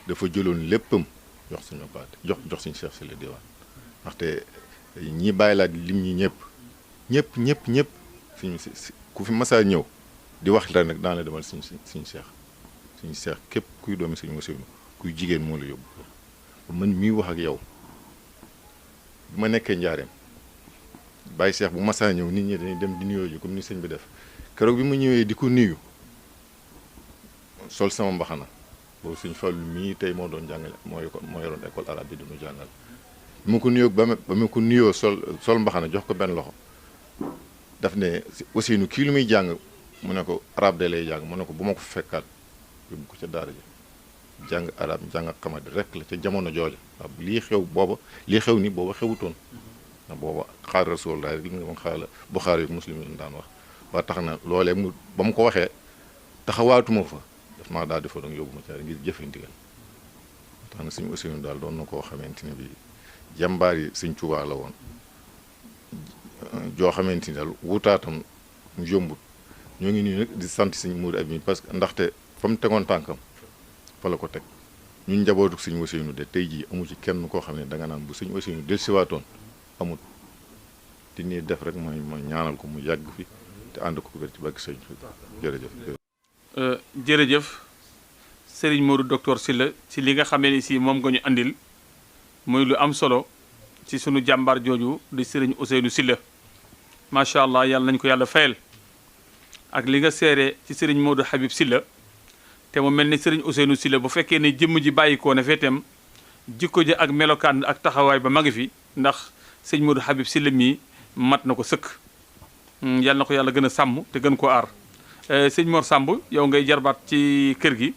dafa jëloon léppam jox sëñ Ma Paate jox sëñ Cheikh Sylla Diwaan ndaxte ñi bàyyi laat lim ñi ñëpp suñu ku fi masaa ñëw di wax la nag daan la demal suñ Cheikh képp kuy doomi suñu Ousseynou kuy jigéen moo la yóbbu man mii wax ak yow bu ma nekkee njaareem bàyyi Cheikh bu masaa ñëw nit ñi dañuy dem di nuyoo ji comme ni sëñ bi def keroog bi ma ñëwee di ko nuyu sol sama mbaxana boobu suñ Fallu mii tey moo doon jàngale moo yoroon école arabe bi duñu jàngal bi ma ko nuyoo ba ma ko nuyoo sol mbaxana jox ko benn loxo daf ne Ousseynou kii lu muy jàng mu ne ko arab de lay jàng mu ne ko bu ma ko fekkaat yóbbu ko ca daara ji jàng arab jàng xamadi rek la ca jamono jooja ndax lii xew booba lii xew ni booba xewutoon ndax booba xaar rasulullah rek li nga moom xaala Buxaari yu Muslim yi daan wax ba tax na loolee mu ba mu ko waxee taxawaatuma fa daf maa daal di fa doon yóbbu ma ca ngir jëfe ndigal tax na suñu Ousseynou daal doon na koo xamante ne bi jàmbaar yi Sëñ Tuubaa la woon joo xamante ni daal wutaatam mu yombut ñoo ngi nii nag di sant Sëñ Modou Abi parce que ndaxte fa mu tegoon tànkam fa la ko teg ñun njabootu Sëñ Ousseynou de tey jii amu ci kenn koo xam ne danga naan bu Sëñ Ousseynou dellusiwaatoon amut di nii def rek mooy ñaanal ko mu yàgg fi te ànd ko wér ci barke sëñ jërëjëf. jërëjëf Serigne Modou docteur Sylla ci li nga xamee ni si moom nga ñu andil muy lu am solo ci sunu jàmbaar jooju di Serigne Ousseynou Sylla macha allah yàlla nañ ko yàlla fayal ak li nga seere ci Serigne Modou Habib Sylla te mu mel ni Serigne Ousseynou Sylla bu fekkee ne jëmm ji bàyyikoo ne feetem jikko ji ak melokaan ak taxawaay ba magi fi ndax sëñ Modou Habib Sylla mii mat na ko sëkk yàlla na ko yàlla gën a sàmm te gën koo aar sëñ Mor Samb yow ngay jarbaat ci kër gi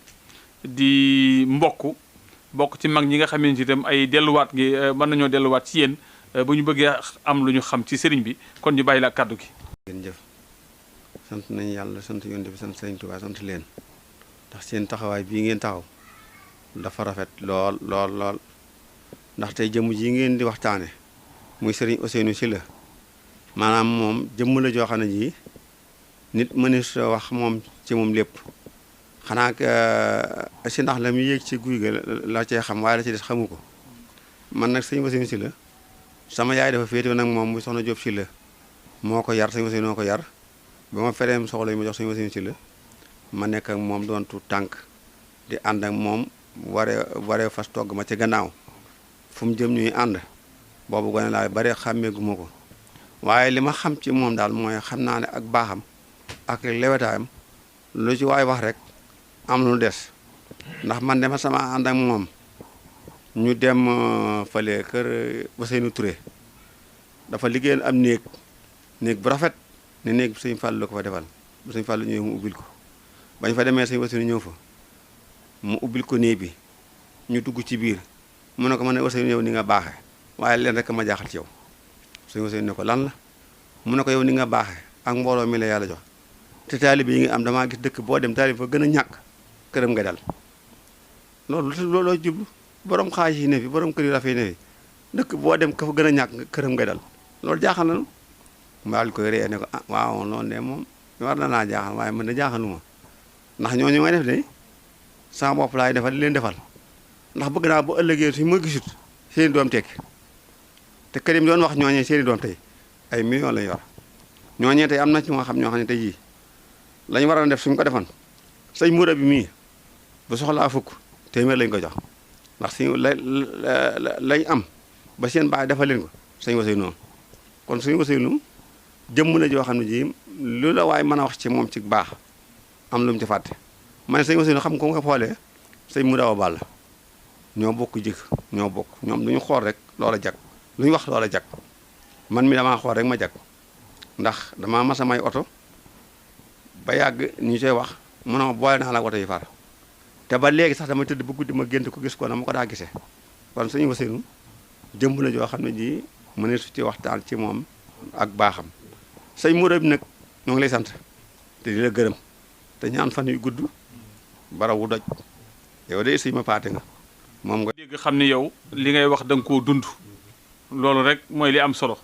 di bokk ci mag ñi nga xamante itam ay delluwaat gi mën nañoo delluwaat ci yéen bu ñu bëggee am lu ñu xam ci sëriñ bi kon ñu bàyyi la kàddu gi. ngeen jëf sant nañ yàlla sant yonent bi sant sëriñ Tuubaa sant leen ndax seen taxawaay bii ngeen taxaw dafa rafet lool lool lool ndax tey jëmm ji ngeen di waxtaane muy sëriñ Ousseynou Sylla maanaam moom jëmm la joo xam ne ji nit mënees wax moom ci moom lépp xanaa si ndax la muy yéeg ci guy ga la cee xam waaye la ci des xamu ko man nag sëñ Ousseynou Sylla sama yaay dafa féetewoo nag moom muy soxna Jóob Sylla moo ko yar sëñ Ousseynou moo ko yar ba ma fereem soxla yi ma jox sëñ Ousseynou Sylla ma nekk ak moom doon tu tànk di ànd ak moom waree fas togg ma ci gannaaw fu mu jëm ñuy ànd boobu gone laa bari xàmmeeguma ko waaye li ma xam ci moom daal mooy xam naa ne ak baaxam ak lewetaayam lu ci waay wax rek am lu des ndax man dama sama ànd ak moom ñu dem fële kër Ousseynou Touré dafa liggéeyal am néeg bu rafet ne néeg bi sëñ Fàllu la ko fa defal bu sëñ Fàllu ñëwee mu ubbil ko bañ fa demee sëñ Ousseynou ñëw fa mu ubbil ko néeg bi ñu dugg ci biir mu ne ko man ne Ousseynou yow ni nga baaxee waaye leen rek ma jaaxal ci yow sëñ Ousseynou ne ko lan la mu ne ko yow ni nga baaxee ak mbooloo mi la yàlla jox te taalibe yi nga am damaa gis dëkk boo dem taalibe fa gën a ñàkk këram nga dal looloo jublu borom xaalis yi ne fi borom kër yu rafet yi ne fi dëkk boo dem ka fa gën a ñàkk këram nga dal loolu jaaxal na nu mbaal koy ree ne ko ah waaw loolu de moom war na naa jaaxal waaye man de jaaxaluma ndax ñooñu may def de sama bopp laay defal di leen defal ndax bëgg naa bu ëllëgee suñu ma gisut seeni doom tekki te kër yi doon wax ñooñee seeni doom tey ay millions lañ yor ñooñee tey am na ci moo xam ñoo xam ne tey jii lañu war a def suñ ko defan sëñ Modou Abi mii bu soxlaa fukk téeméer lañ ko jox ndax suñu lañ am ba seen baay defal leen ko sëñ Ousseynou kon sëñ Ousseynou jëmm na joo xam ne ji lu la waaye mën a wax ci moom ci baax am lu mu ci fàtte man sëñ Ousseynou xam ko nga xoolee sëñ Modou Awa Balla ñoo bokk jëkk ñoo bokk ñoom duñu xool rek loola jag lu ñu wax loola jag man mi damaa xool rek ma jag ndax damaa mas a may oto ba yàgg ñu koy wax mu ne ma boole naa la oto yi far te ba léegi sax dama tëdd ba guddi ma gént ko gis ko na ma ko daa gisee kon sëñ Ousseynou jëmb na joo xam ne ji mëne su ci waxtaan ci moom ak baaxam sëñ Modou Abi nag ñoo ngi lay sant te di la gërëm te ñaan fan yu gudd barawu doj yow de sëñ ma paate nga moom nga dégg xam ni yow li ngay wax da nga koo dund loolu rek mooy li am solo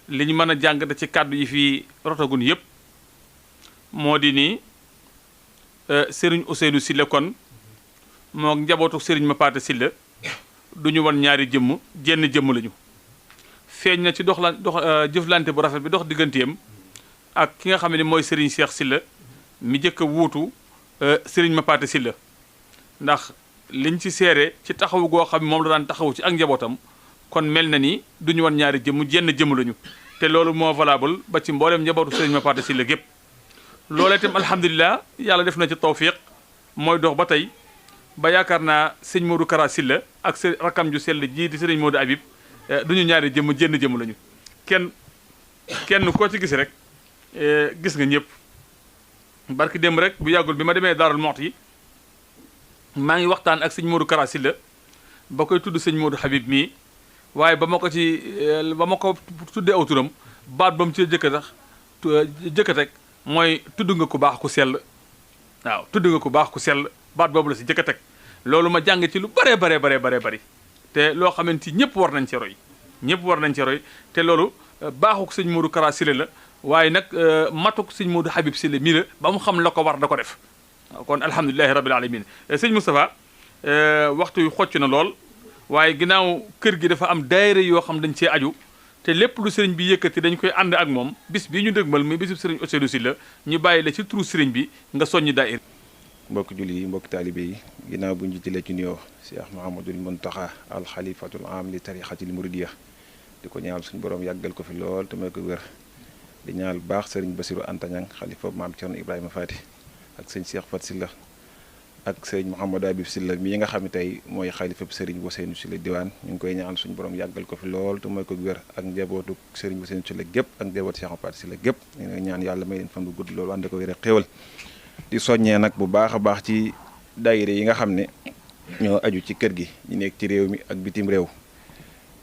li ñu mën a jàngate ci kàddu yi fii rotagun yëpp moo di ni Serigne Ousseynou Sylla kon moo njabootu Serigne Mapaté Sylla du ñu wan ñaari jëmm jenn jëmm lañu feeñ na ci jëflante bu rafet bi dox digganteem ak ki nga xam ne mooy Serigne Cheikh Sylla mi njëkk a wuutu Serigne Mapaté Sylla ndax liñ ci seere ci taxawu goo xam ne moom la daan taxawu ci ak njabootam kon mel na ni du ñu wan ñaari jëmm jenn jëmm lañu te loolu moo valable ba ci mboolem njabootu Serigne Mapaté Sylla gépp loolee itam alhamdulilah yàlla def na ci tawfiq mooy dox ba tey ba yaakaar naa sëñ Modou Kara Sylla ak sa rakam ju sell ji di sëriñ Modou Habib du ñu ñaari jëmm jenn jëmm lañu kenn koo ci gis rek gis nga ñëpp barki démb rek bu yàggul bi ma demee Daarul Muxti maa ngi waxtaan ak sëñ Modou Kara Sylla ba koy tudd sëñ Modou Habib mii waaye ba ma ko tuddee aw turam baat ba mu ci jëkka teg mooy tudd nga ku baax ku sell waaw tudd nga ku baax ku sell baat boobu la si jëkka teg loolu ma jàng ci lu bare bari te loo xamante ñëpp war nañ ci roy te loolu baaxuk sëñ Modou Kara Sylla la waaye nag matuk sëñ Modou Habib Sylla mii la ba mu xam la ko war da ko def kon alhamdulilahi rabbil alamin sëñ Moustapha waxtu yu xocc na lool waaye ginnaaw kër gi dafa am daayira yoo xam dañ cee aju te lépp lu sëriñ bi yëkkati dañ koy ànd ak moom bis bii ñu dëgmal muy bisu sëriñ Ousseynou Sylla ñu bàyyi la ci turu sëriñ bi nga soññi daayira. mbokki julli yi mbokki taalibe yi ginnaaw bu ñu jëlee ci nuyoo Cheikh Mouhamadoul Mountakha al xalifatul am li tarixatil muridiya di ko ñaanal suñu borom yàggal ko fi lool te may ko wér di ñaanal baax sëriñ Bassirou Anta Niang xalifa maam Thierno Ibrahima Fati ak sëñ Cheikh Fat Sylla ak sëriñ Mouhamadou Habib Sylla mii nga xam ne tey mooy xalifa sëriñ Ousseynou Sylla diwaan ñu ngi koy ñaan suñu borom yàggal ko fi lool te mooy ko wér ak njabootu sëriñ Ousseynou Sylla gépp ak njabootu Cheikh Fat Sylla gépp ñu ngi ñaan yàlla may leen fan bu gudd loolu ànd ko wér ak xéewal di soññee nag bu baax a baax ci daayira yi nga xam ne ñoo aju ci kër gi ñu nekk ci réew mi ak bitim réew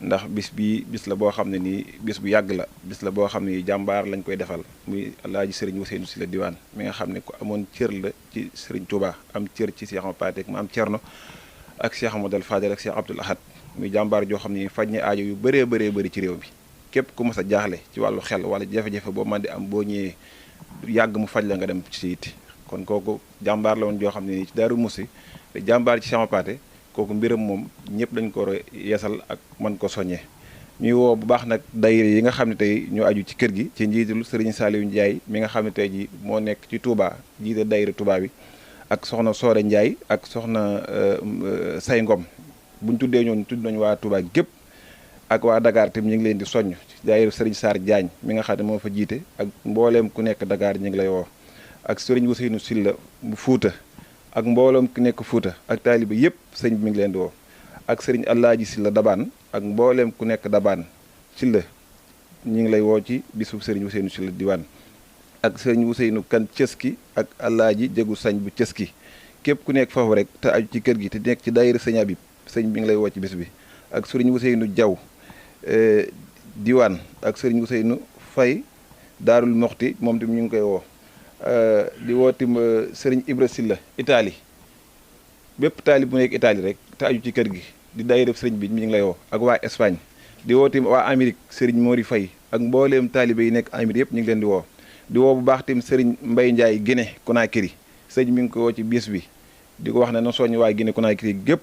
ndax bis la boo xam ne nii bis bu yàgg la bis la boo xam ne jàmbaar lañ koy defal muy alaaji sëriñ Ousseynou Sylla diwaan mi nga xam ne ku amoon cër la ci sëriñ Touba am cër ci Cheikh Patek ma am Cerno ak Cheikh Amadou Fadel ak Cheikh Abdoul Ahad muy jàmbaar joo xam ne faj ne aajo yu bëree bëri ci réew mi képp ku mas a jaaxle ci wàllu xel wala jafe-jafe boo man di am boo ñëwee yàgg mu faj la nga dem ci it kon kooku jàmbaar la woon joo xam ne nii ci Daaru Musi te jàmbaar ci Cheikh Patek kooku mbiram moom ñëpp dañ ko yeesal ak mën ko soññee ñuy woo bu baax nag daayira yi nga xam ne tey ñoo aju ci kër gi ci njiitul Serigne Saliou Ndiaye mi nga xam ne tey ji moo nekk ci Touba jiite daayira Touba bi ak soxna Soore Ndiaye ak soxna Say Ngom buñ tuddee ñooñu tudd nañu waa Touba gépp ak waa Dakar tam ñu ngi leen di soññ daayira Serigne Sarr Diagne mi nga xam ne moo fa jiite ak mbooleem ku nekk Dakar ñu ngi lay woo ak Serigne Ousseynou Sylla bu Fuuta ak mbooloom ki nekk Fuuta ak taalibe yëpp sëñ bi mi ngi leen di woo ak sëriñ Alaaji Sylla Dabaan ak mbooleem ku nekk Dabaan Sylla ñu ngi lay woo ci bisu sëriñ Ousseynou Sylla diwaan ak sëriñ Ousseynou Kan Cëski ak Alaaji Jegu Sañ bu Cëski képp ku nekk foofu rek te aju ci kër gi te nekk ci daayira sëñ Habib sëñ bi ngi lay woo ci bis bi ak sëriñ Ousseynou Jaw diwaan ak sëriñ Ousseynou Fay Daarul Moxti moom tamit ñu ngi koy woo di wootim sëriñ Ibra Sylla Italie bépp taalib bu nekk Italie rek te aju ci kër gi di daayira sëriñ bi mi ngi lay woo ak waa Espagne di wootim waa Amérique sëriñ Mori Fay ak mbooleem taalibe yi nekk Amérique yëpp ñu ngi leen di woo bu baax tim sëriñ Mbay Njaay Guinée Conakry sëriñ mi ngi ko woo ci bis bi di ko wax ne na soññ waa Guinée Conakry gépp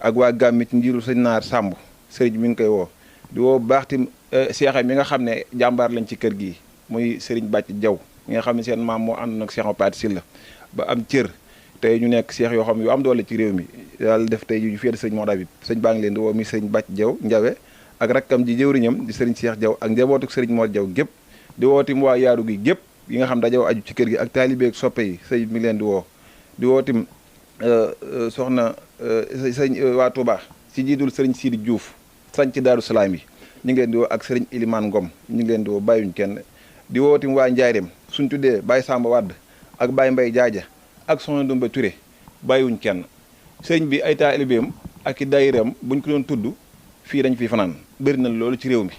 ak waa Gàmbi ci njiiru sëñ Naar Sàmb sëriñ mi ngi koy woo di woo bu baax tim seexa mi nga xam ne jàmbaar lañ ci kër gi muy sëriñ Bàcc Jaw ñi nga xam ne seen maam moo ànd nag Cheikh Patek Sylla ba am cër tey ñu nekk seex yoo xam ne yu am doole ci réew mi yàlla def tey yu fii sëñ Modou Habib sëñ baa ngi leen di woo mi sëñ Bàcc Jaw Njawe ak rakkam ji jëwriñam di sëriñ Cheikh Jaw ak njabootuk sëriñ Modou Jaw gépp di wootim waa yaaru gi gépp yi nga xam dajaw aju ci kër gi ak taalibe ak soppe yi sëñ mi leen di wootim soxna sëñ waa Touba ci jiitul sëriñ Sidi Diouf sañ ci Daaru Salaam yi ñu ngi leen di woo ak sëriñ Ilimaan Ngom ñu ngi leen di woo bàyyuñ kenn di wootim waa Njaareem suñ tuddee Baye Samba Wadd ak Baye Mbay Jaaja ak soxna Dumba Touré bàyyiwuñ kenn sëriñ bi ay taalibeem ak i daayiram buñ ko doon tudd fii dañ fiy fanaan bëri na loolu ci réew mi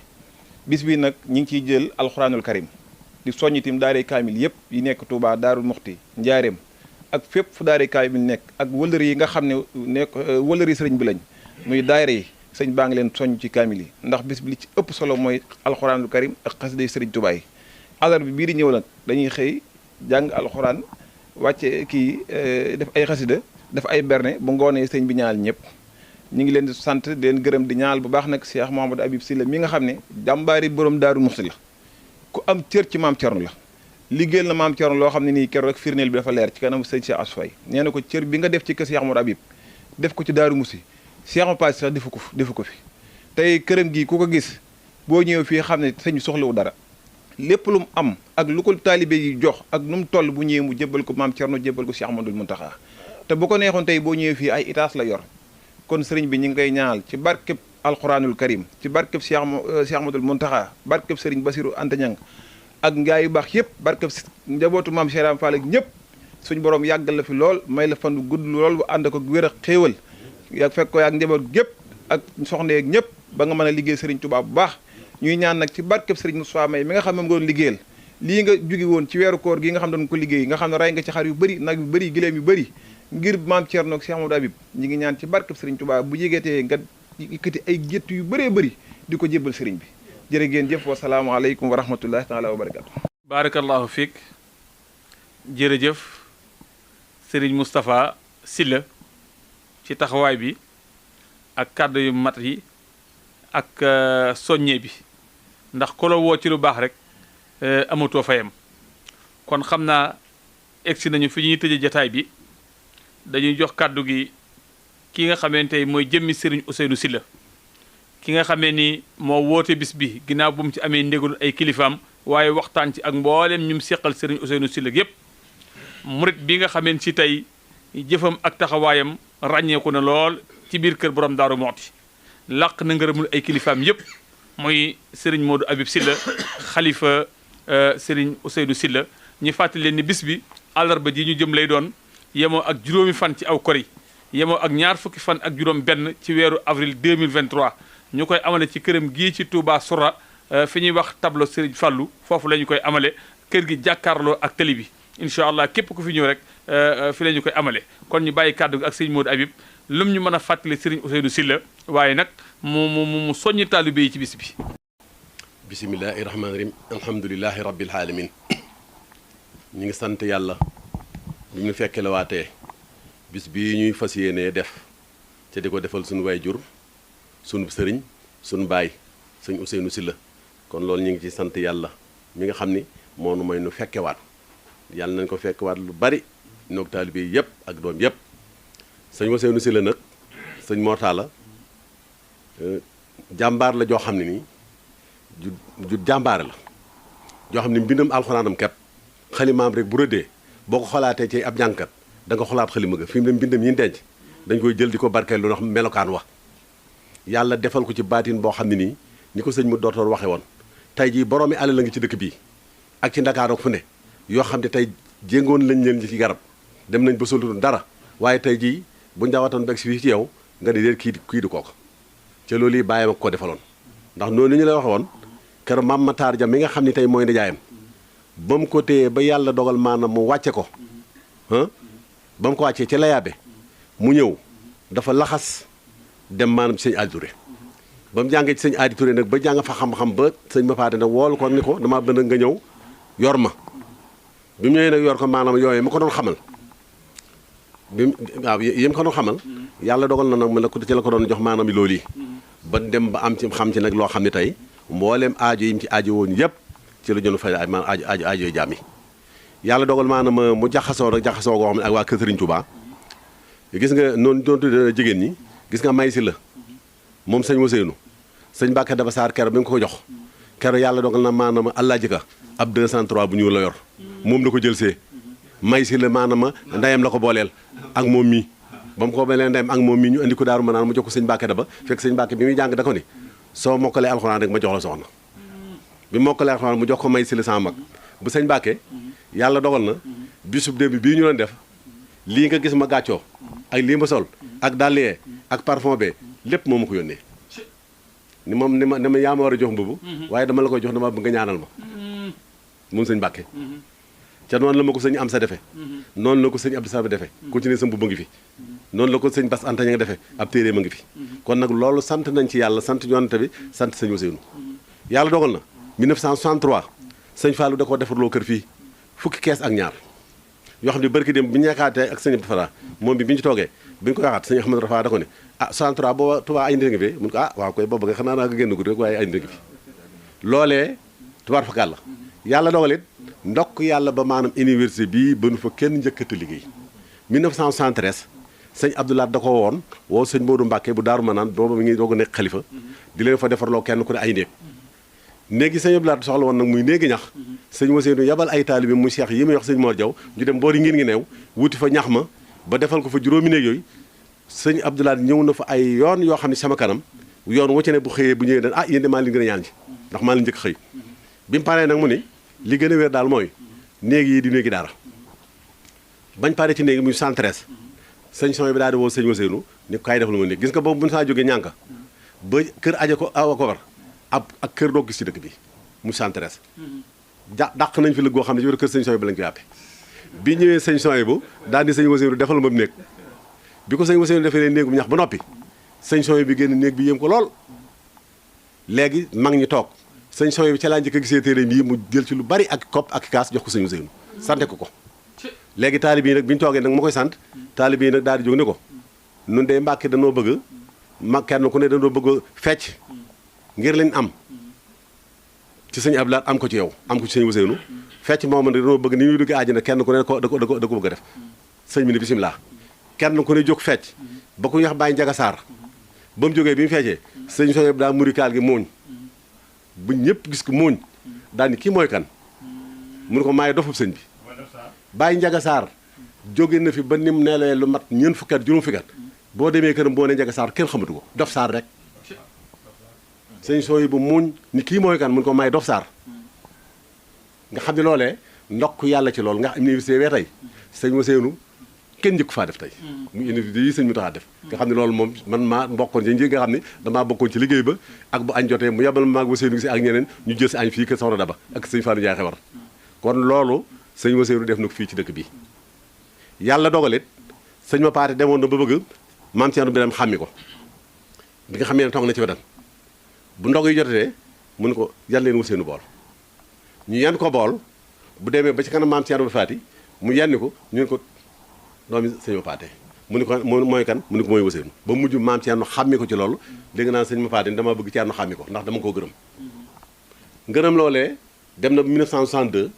bis bi nag ñi ngi ciy jël alxuraanul karim di soññitim daaree kaamil yëpp yi nekk Touba Daarul Muxti Njaareem ak fépp fu daaree kaamil nekk ak wëllëri yi nga xam ne nekk wëllëri sëriñ bi lañ muy daayira yi sëñ baa ngi leen soññ ci kaamil yi ndax bis bi li ci ëpp solo mooy alxuraanul karim ak xasida sëriñ Touba yi alar bi bii di ñëw nag dañuy xëy jàng alxuraan wàcce kii def ay xasida def ay berne bu ngoonee sëñ bi ñaal ñëpp ñu ngi leen di sant di leen gërëm di ñaal bu baax nag Cheikh Mouhamadou Habib Sylla mi nga xam ne jàmbaari borom Daaru Muxti la ku am cër ci maam Thierno la liggéeyal na maam Thierno loo xam ne nii keroog rek firneel bi dafa leer ci kanam sëñ Cheikh Assou Faye nee na ko cër bi nga def ci kër Cheikh Mouhamadou Habib def ko ci Daaru Muxti Cheikh Patek sax defu ko fi tey këram gi ku ko gis boo ñëwee fii xam ne sëñ bi soxlawu dara lépp lu mu am ak lu ko taalibe yi jox ak nu mu toll bu ñëwee mu jébbal ko maam Thierno jébbal ko Cheikh Ahmadoul Mountakha te bu ko neexoon tey boo ñëwee fii ay itaas la yor kon sëriñ bi ñu ngi koy ñaanal ci barkeb alxuraanul karim ci barkeb Cheikh Ahmadoul Mountakha barkeb sëriñ Bassirou Anta Niang ak njaay yu baax yëpp barke njabootu maam Cheikh Ibra Fall ak ñëpp suñu borom yàggal la fi lool may la fan gudd lool bu ànd ko wér ak xéewal yak fekk ko ak njaboot gépp ak soxna yeeg ñëpp ba nga mën a liggéey Serigne Touba bu baax ñuy ñaan nag ci barkeb Serigne Moustapha May mi nga xam ne moom nga doon liggéeyal lii nga jóge woon ci weeru koor gi nga xam doon ko liggéey nga xam ne rey nga ci xar yu bëri nag yu bëri gileem yu bëri ngir maam Thierno ak Cheikh Amadou Habib ñi ngi ñaan ci barkeb Serigne Touba bu yégeetee nga yëkkati ay gétt yu bëree bëri di ko jébbal Serigne bi jërë ngeen jëf wa salaamaaleykum wa rahmatullahi taala wa barakatu barakallahu fiik jërëjëf Serigne Moustapha Sylla ci taxawaay bi ak kàddu yu mat yi ak soññe bi ndax ku la woo ci lu baax rek amatoo fayam kon xam naa egsi nañu fi ñuy tëje jataay bi dañuy jox kàddu gi ki nga xamante mooy jëmmi Serigne Ousseynou Sylla ki nga xamee ni moo woote bis bi ginnaaw bu mu ci amee ndégalu ay kilifaam waaye waxtaan ci ak mboolem ñu mu seqal Serigne Ousseynou Sylla yépp murit bi nga xamee si tey jëfam ak taxawaayam ràññeeku na lool ci biir kër borom Daaru Muxti làq na ngërëmul ay kilifaam yépp mooy Serigne Modou Habib Sylla xalifa Serigne Ousseynou Sylla ñu fàttali leen ni bis bi àllarba ji ñu jëm lay doon yemoo ak juróomi fan ci aw kori yemoo ak ñaar fukki fan ak juróom benn ci weeru avril 2023 ñu koy amale ci këram gii ci Touba Soura fi ñuy wax tableau Serigne Fallou foofu la ñu koy amale kër gi jàkkaarloo ak tali bi incha allah képp ku fi ñëw rek fi la ñu koy amale kon ñu bàyyi kàddu gi ak Serigne Modou Habib lum ñu mën a fàttali Serigne Ousseynou Sylla waaye nag mu soññi taalibe yi ci bis bi. bisimilahi rahmaani rahim alhamdulilahi rabbil alamin ñu ngi sant yàlla bi ñu fekkee la waatee bis bii ñuy fas yéenee def te di ko defal suñu waajur suñu sëriñ suñu baay sëñ Ousseynou Sylla kon loolu ñu ngi ci sant yàlla mi nga xam ni moo nu may nu fekkewaat yàlla nañ ko fekkewaat lu bari noog taalibe yi yëpp ak doom yëpp sëñ Ousseynou Sylla nag sëñ Mortalla jàmbaar la joo xam ne nii ju jàmbaare la joo xam ne mbindam alxuraanam kat xalimaam rek bu rëddee boo ko xolaatee ci ab jànkat da nga xolaat xalima ga fi mu ne mbindam yi denc dañ koy jël di ko barkeel lu ndax melokaan wax yàlla defal ko ci baatin boo xam ne nii ni ko sëñ mu docteur waxe woon tey jii boroomi àll la ngi ci dëkk bii ak ci Ndakaaru fu ne yoo xam ne tey jéngoon lañ leen ci garab dem nañ ba solutoon dara waaye tey jii buñ daawatoon beg si fii ci yow nga di déet kii di kooku ca loolu yi bàyyam ak ko defaloon ndax noonu ñu la waxe woon keroog Maam Matar Ja mi nga xam ne tey mooy nijaayam ba mu ko téye ba yàlla dogal maanaam mu wàcce ko ba mu ko wàccee ca layaabe mu ñëw dafa laxas dem maanaam ci sëñ Adi Touré ba mu jàngee ci sëñ Adi Touré nag ba jàng fa xam-xam ba sëñ ma faate nag wool ko ni ko damaa bëgg nga ñëw yor ma bi mu ñëwee nag yor ko maanaam yooyu ma ko doon xamal waaw yéen ko doon xamal yàlla dogal na nag mu ne ko ci la ko doon jox maanaam loolu yi ba dem ba am ci xam ci nag loo xam ne tey mbooleem aajo yi mu ci aajo woon yëpp ci la jënd fay maanaam aajo jaam yi yàlla dogal maanaam mu jaxasoo rek jaxasoo goo xam ne ak waa kër Serigne Touba gis nga noonu doon tuddee jigéen ñi gis nga may si la moom sëñ Ousseynou sëñ Mbàkke Daba Sarr kero bi nga ko jox kero yàlla dogal na maanaam allah jika ab 203 bu ñuul la yor moom la ko jël see may si la maanaam ndeyam la ko booleel ak moom mii ba mu ko belee ndeyam ak moom mii ñu andi ko daaru ma naan mu jox ko sëñ Mbàkke Daba fekk sëñ Mbàkke bi muy jàng da ko ni soo mokkalee alxuraan rek ma jox la soxna bi mokkalee alxuraan mu jox ko may si la sama mag bu sëñ Mbàkke yàlla dogal na bisub démb bii ñu doon def lii nga gis ma gàccoo ak lii ma sol ak dàll yee ak parfum be lépp moo ma ko yónnee ni moom ni ma yaa ma war a jox mbubu waaye dama la koy jox dama bëgg nga ñaanal ma moom sëñ Mbàkke ca noonu la ma ko sëñ am sa defe noonu la ko sëñ Abdou Saba defe ku ci ne sa mbubu ngi fi noonu la ko sëñ Bass Anta nga defe ab téere ma ngi fi kon nag loolu sant nañ ci yàlla sant yonent bi sant sëñ Ousseynou yàlla dogal na 1963 sëñ Fallou da koo defarloo kër fii fukki kees ak ñaar yoo xam ne barki dem bi ñu yaakaatee ak sëñ Abdou Fara moom bi ñu ci toogee bi ñu ko waxaat sëñ Ahmadou Rafa da ko ne ah 63 booba Touba ay ndéngi fi mun ko ah waaw koy booba nga xanaa naa ko génn guddi rek waaye ay ndéngi fi loolee tubaar fa kàlla yàlla dogal it ndokk yàlla ba maanaam université bii ba nu fa kenn njëkkata liggéey 1973 sëñ Abdoulaye da ko woon woo sëñ Modou Mbacke bu Daaru Manaan booba mi ngi doog a nekk xalifa di leen fa defarloo kenn ku ne ay néeg néegi sëñ Abdoulaye soxla woon nag muy néegi ñax sëñ Ousseynou yabal ay taalibe muy Cheikh yi muy wax sëñ Mor Diaw ñu dem boori ngir ngi neew wuti fa ñax ma ba defal ko fa juróomi néeg yooyu sëñ Abdoulaye ñëw na fa ay yoon yoo xam ne sama kanam yoon wu ci ne bu xëyee bu ñëwee dañ ah yéen de maa leen gën a ñaan ji ndax maa leen njëkk xëy bi mu paree nag mu ni li gën a wér daal mooy néeg yi di néegi daara bañ pare ci néegi muy 113 sëñ son bi daal di woo sëñ Ousseynou ni ko kaay defal ma néeg gis nga boobu bu ñu saa jógee ñànka ba kër aja ko awa ko war ak kër doo gis ci dëkk bi muy 113 dàq nañ fi la goo xam ne ci wér kër sëñ son bi lañ ko yàppe bi ñëwee sëñ son bu daal di sëñ Ousseynou defal ma néeg bi ko sëñ Ousseynou defee néegu ñax ba noppi sëñ son bi génn néeg bi yéem ko lool léegi mag ñi toog sëñ son bi ca laa njëkk a gisee téere yi mu jël ci lu bari ak kopp ak kaas jox ko sëñ Ousseynou sante ko léegi taalib yi nag bi ñu toogee nag ma koy sant taalib yi nag daal di jóg ne ko nun de Mbàkke danoo bëgg mag kenn ku ne danoo bëgg fecc ngir leen am ci sëñ Abdoulaye am ko ci yow am ko ci sëñ Ousseynou fecc moom nag danoo bëgg ni ñuy dugg àjjana kenn ku ne da ko bëgg a def sëñ bi ne bisimilah kenn ku ne jóg fecc ba ku ñax bàyyi njaga saar ba mu jógee bi mu feccee sëñ soñe daa muri kaal gi mooñ bu ñëpp gis ko mooñ daal ni kii mooy kan mu ne ko maay dofub sëñ bi bàyyi njaga saar jóge na fi ba nim neelee lu mat ñeent fukki at juróom fukki at boo demee këram boo ne njaga saar kenn xamatu ko dof saar rek sëñ soñe bu mooñ ni kii mooy kan mu ne ko maay dof saar nga xam ne loolee ndokk yàlla ci loolu nga xam ne université wee tey sëñ Ousseynou kenn njëkk faa def tey mu université yi sëñ mu taxaa def nga xam ne loolu moom man maa bokkoon ci nga xam ne damaa bokkoon ci liggéey ba ak bu añ jotee mu yebal maag Ousseynou gisi ak ñeneen ñu jël si añ fii kër Soxna Daba ak sëñ Fallou Ndiaye xewar kon loolu sëñ Ousseynou def na ko fii ci dëkk bi yàlla dogalit sëñ ma paate demoon na ba bëgg maam Thierno Birame xàmmi ko bi nga xam ne toog na ci wetam bu ndog yi jotatee mu ne ko yan leen Ousseynou bool ñu yenn ko bool bu demee ba ci kanam maam Thierno Faati mu yenni ko ñu ne ko doomi sëñ ma paate mu ne ko mooy kan mu ne ko mooy Ousseynou ba mujj maam Thierno xàmmi ko ci loolu dégg naa sëñ ma paate dama bëgg Thierno xàmmi ko ndax dama koo gërëm ngërëm loolee dem na 1962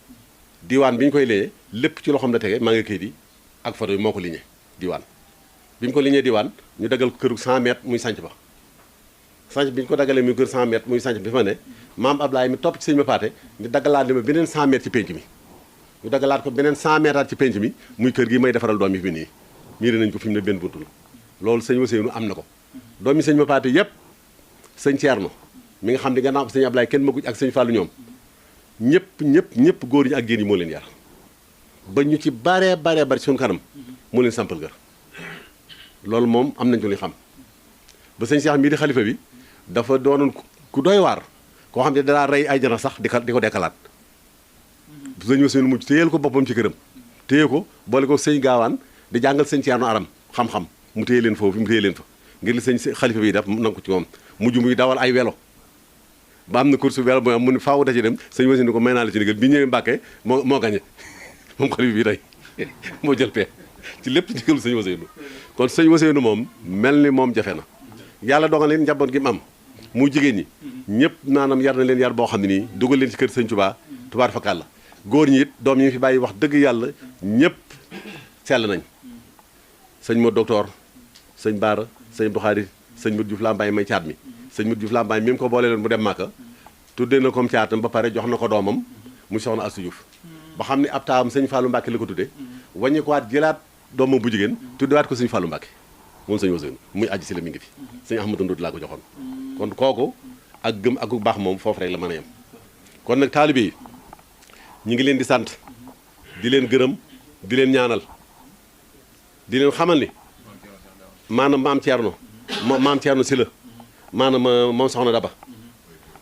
diwaan bi ñu koy léegi lépp ci loxoom la tege maa ngi kayit yi ak photo yi moo ko liñee diwaan bi ñu ko liñee diwaan ñu dagal ko këru 100 mètres muy sanc ba sanc bi ñu ko dagalee muy kër 100 mètres muy sanc bi fa ne maam Ablaye mi topp ci sëñ ma paate ñu dagalaat li ma beneen 100 mètres ci penc mi ñu dagalaat ko beneen 100 mètres ci penc mi muy kër gi may defaral doom yi fi nii miiri nañ ko fi mu ne benn buntu la loolu sëñ Ousseynou am na ko doom yi sëñ ma paate yépp sëñ Thierno mi nga xam ne gannaaw sëñ Ablaye kenn maguj ak sëñ Fallou ñoom ñëpp góor ñi ak jigéen yi moo leen yar ba ñu ci baree bari suñu kanam moo leen sampal ga loolu moom am nañ ko li xam ba sëñ Cheikh mii di xalifa bi dafa doonoon ku doy waar koo xam ne danaa rey ay jana sax di ko dekkalaat sëñ Ousseynou mujj téyeel ko boppam ci këram téye ko boole ko sëñ gaawaan di jàngal sëñ Thierno aram xam-xam mu téye leen foofu mu téye leen fa ngir li sëñ xalifa bi def nangu ko ci moom mujj muy dawal ay welo ba am na course welo boo am mu ne faaw da ci dem sëñ Ousseynou ko may naa la ci ndigal bi ñëwee Mbàkke moo gañe moom xalifa bi tey moo jël pee ci lépp ci ndigalu sëñ Ousseynou kon sëñ Ousseynou moom mel ni moom jafe na yàlla dogal leen njaboot gi mu am mu jigéen ñi ñëpp naanam yar na leen yar boo xam ne nii dugal leen ci kër sëñ Touba tubaar fakal la góor ñi it doom ñi fi bàyyi wax dëgg yàlla ñëpp sell nañ sëñ ma docteur sëñ Baara sëñ Buxaari sëñ Mut Juuf Lambaay may caat mi sëñ Mut Juuf Lambaay mi mu ko boole leen mu dem Màkka tuddee na comme caatam ba pare jox na ko doomam mu soxna Astu Juuf ba xam ne ab taawam sëñ Fallou Mbacke la ko tuddee wàññi ko waat jëlaat doomam bu jigéen tuddewaat ko sëñ Fallou Mbacke moom sëñ Ousseynou muy aji si la mi ngi fi sëñ Ahmadou Ndour laa ko joxoon kon kooku ak gëm ak baax moom foofu rek la mën a yem kon nag taalibe yi ñu ngi leen di sant di leen gërëm di leen ñaanal di leen xamal ni maanaam maam Thierno si la maanaam moom soxna Daba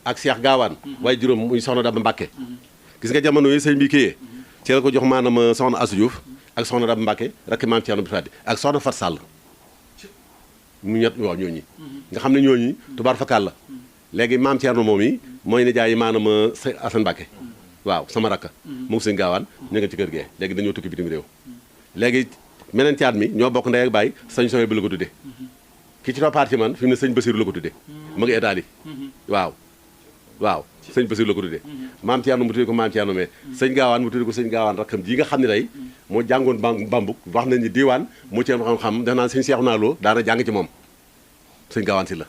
ak Cheikh Gaawaan waaye juróom muy soxna Daba Mbacke gis nga jamono yi sëñ bi kiyee ci la ko jox maanaam soxna Assou Diouf ak soxna Daba Mbacke rakk maam Thierno bi Fadi ak soxna Fat Sall mu ñett waaw ñooñi nga xam ne ñooñi tubaar fakal la léegi maam Thierno moom yi mooy ne jaay yi maanaam sëñ Assane Mbacke waaw sama rakka mu ngi sëñ Gaawaan ñu nga ci kër gee léegi dañoo tukki bitim réew léegi meneen caat mi ñoo bokk ndey ak baay sëñ Soye bi la ko tudde ki ci toppaat ci man fi mu ne sëñ Basiru la ko tudde mu ngi Italie waaw sëñ Basiru la ko tudde maam Thierno mu tudde ko maam Thierno mais sëñ Gaawaan mu tudde ko sëñ Gaawaan rakkam ji nga xam ne tey moo jàngoon bambuk wax nañ ni diiwaan moo ci am xam-xam def naan sëñ Seexu naa loo daana jàng ci moom sëñ Gaawaan si la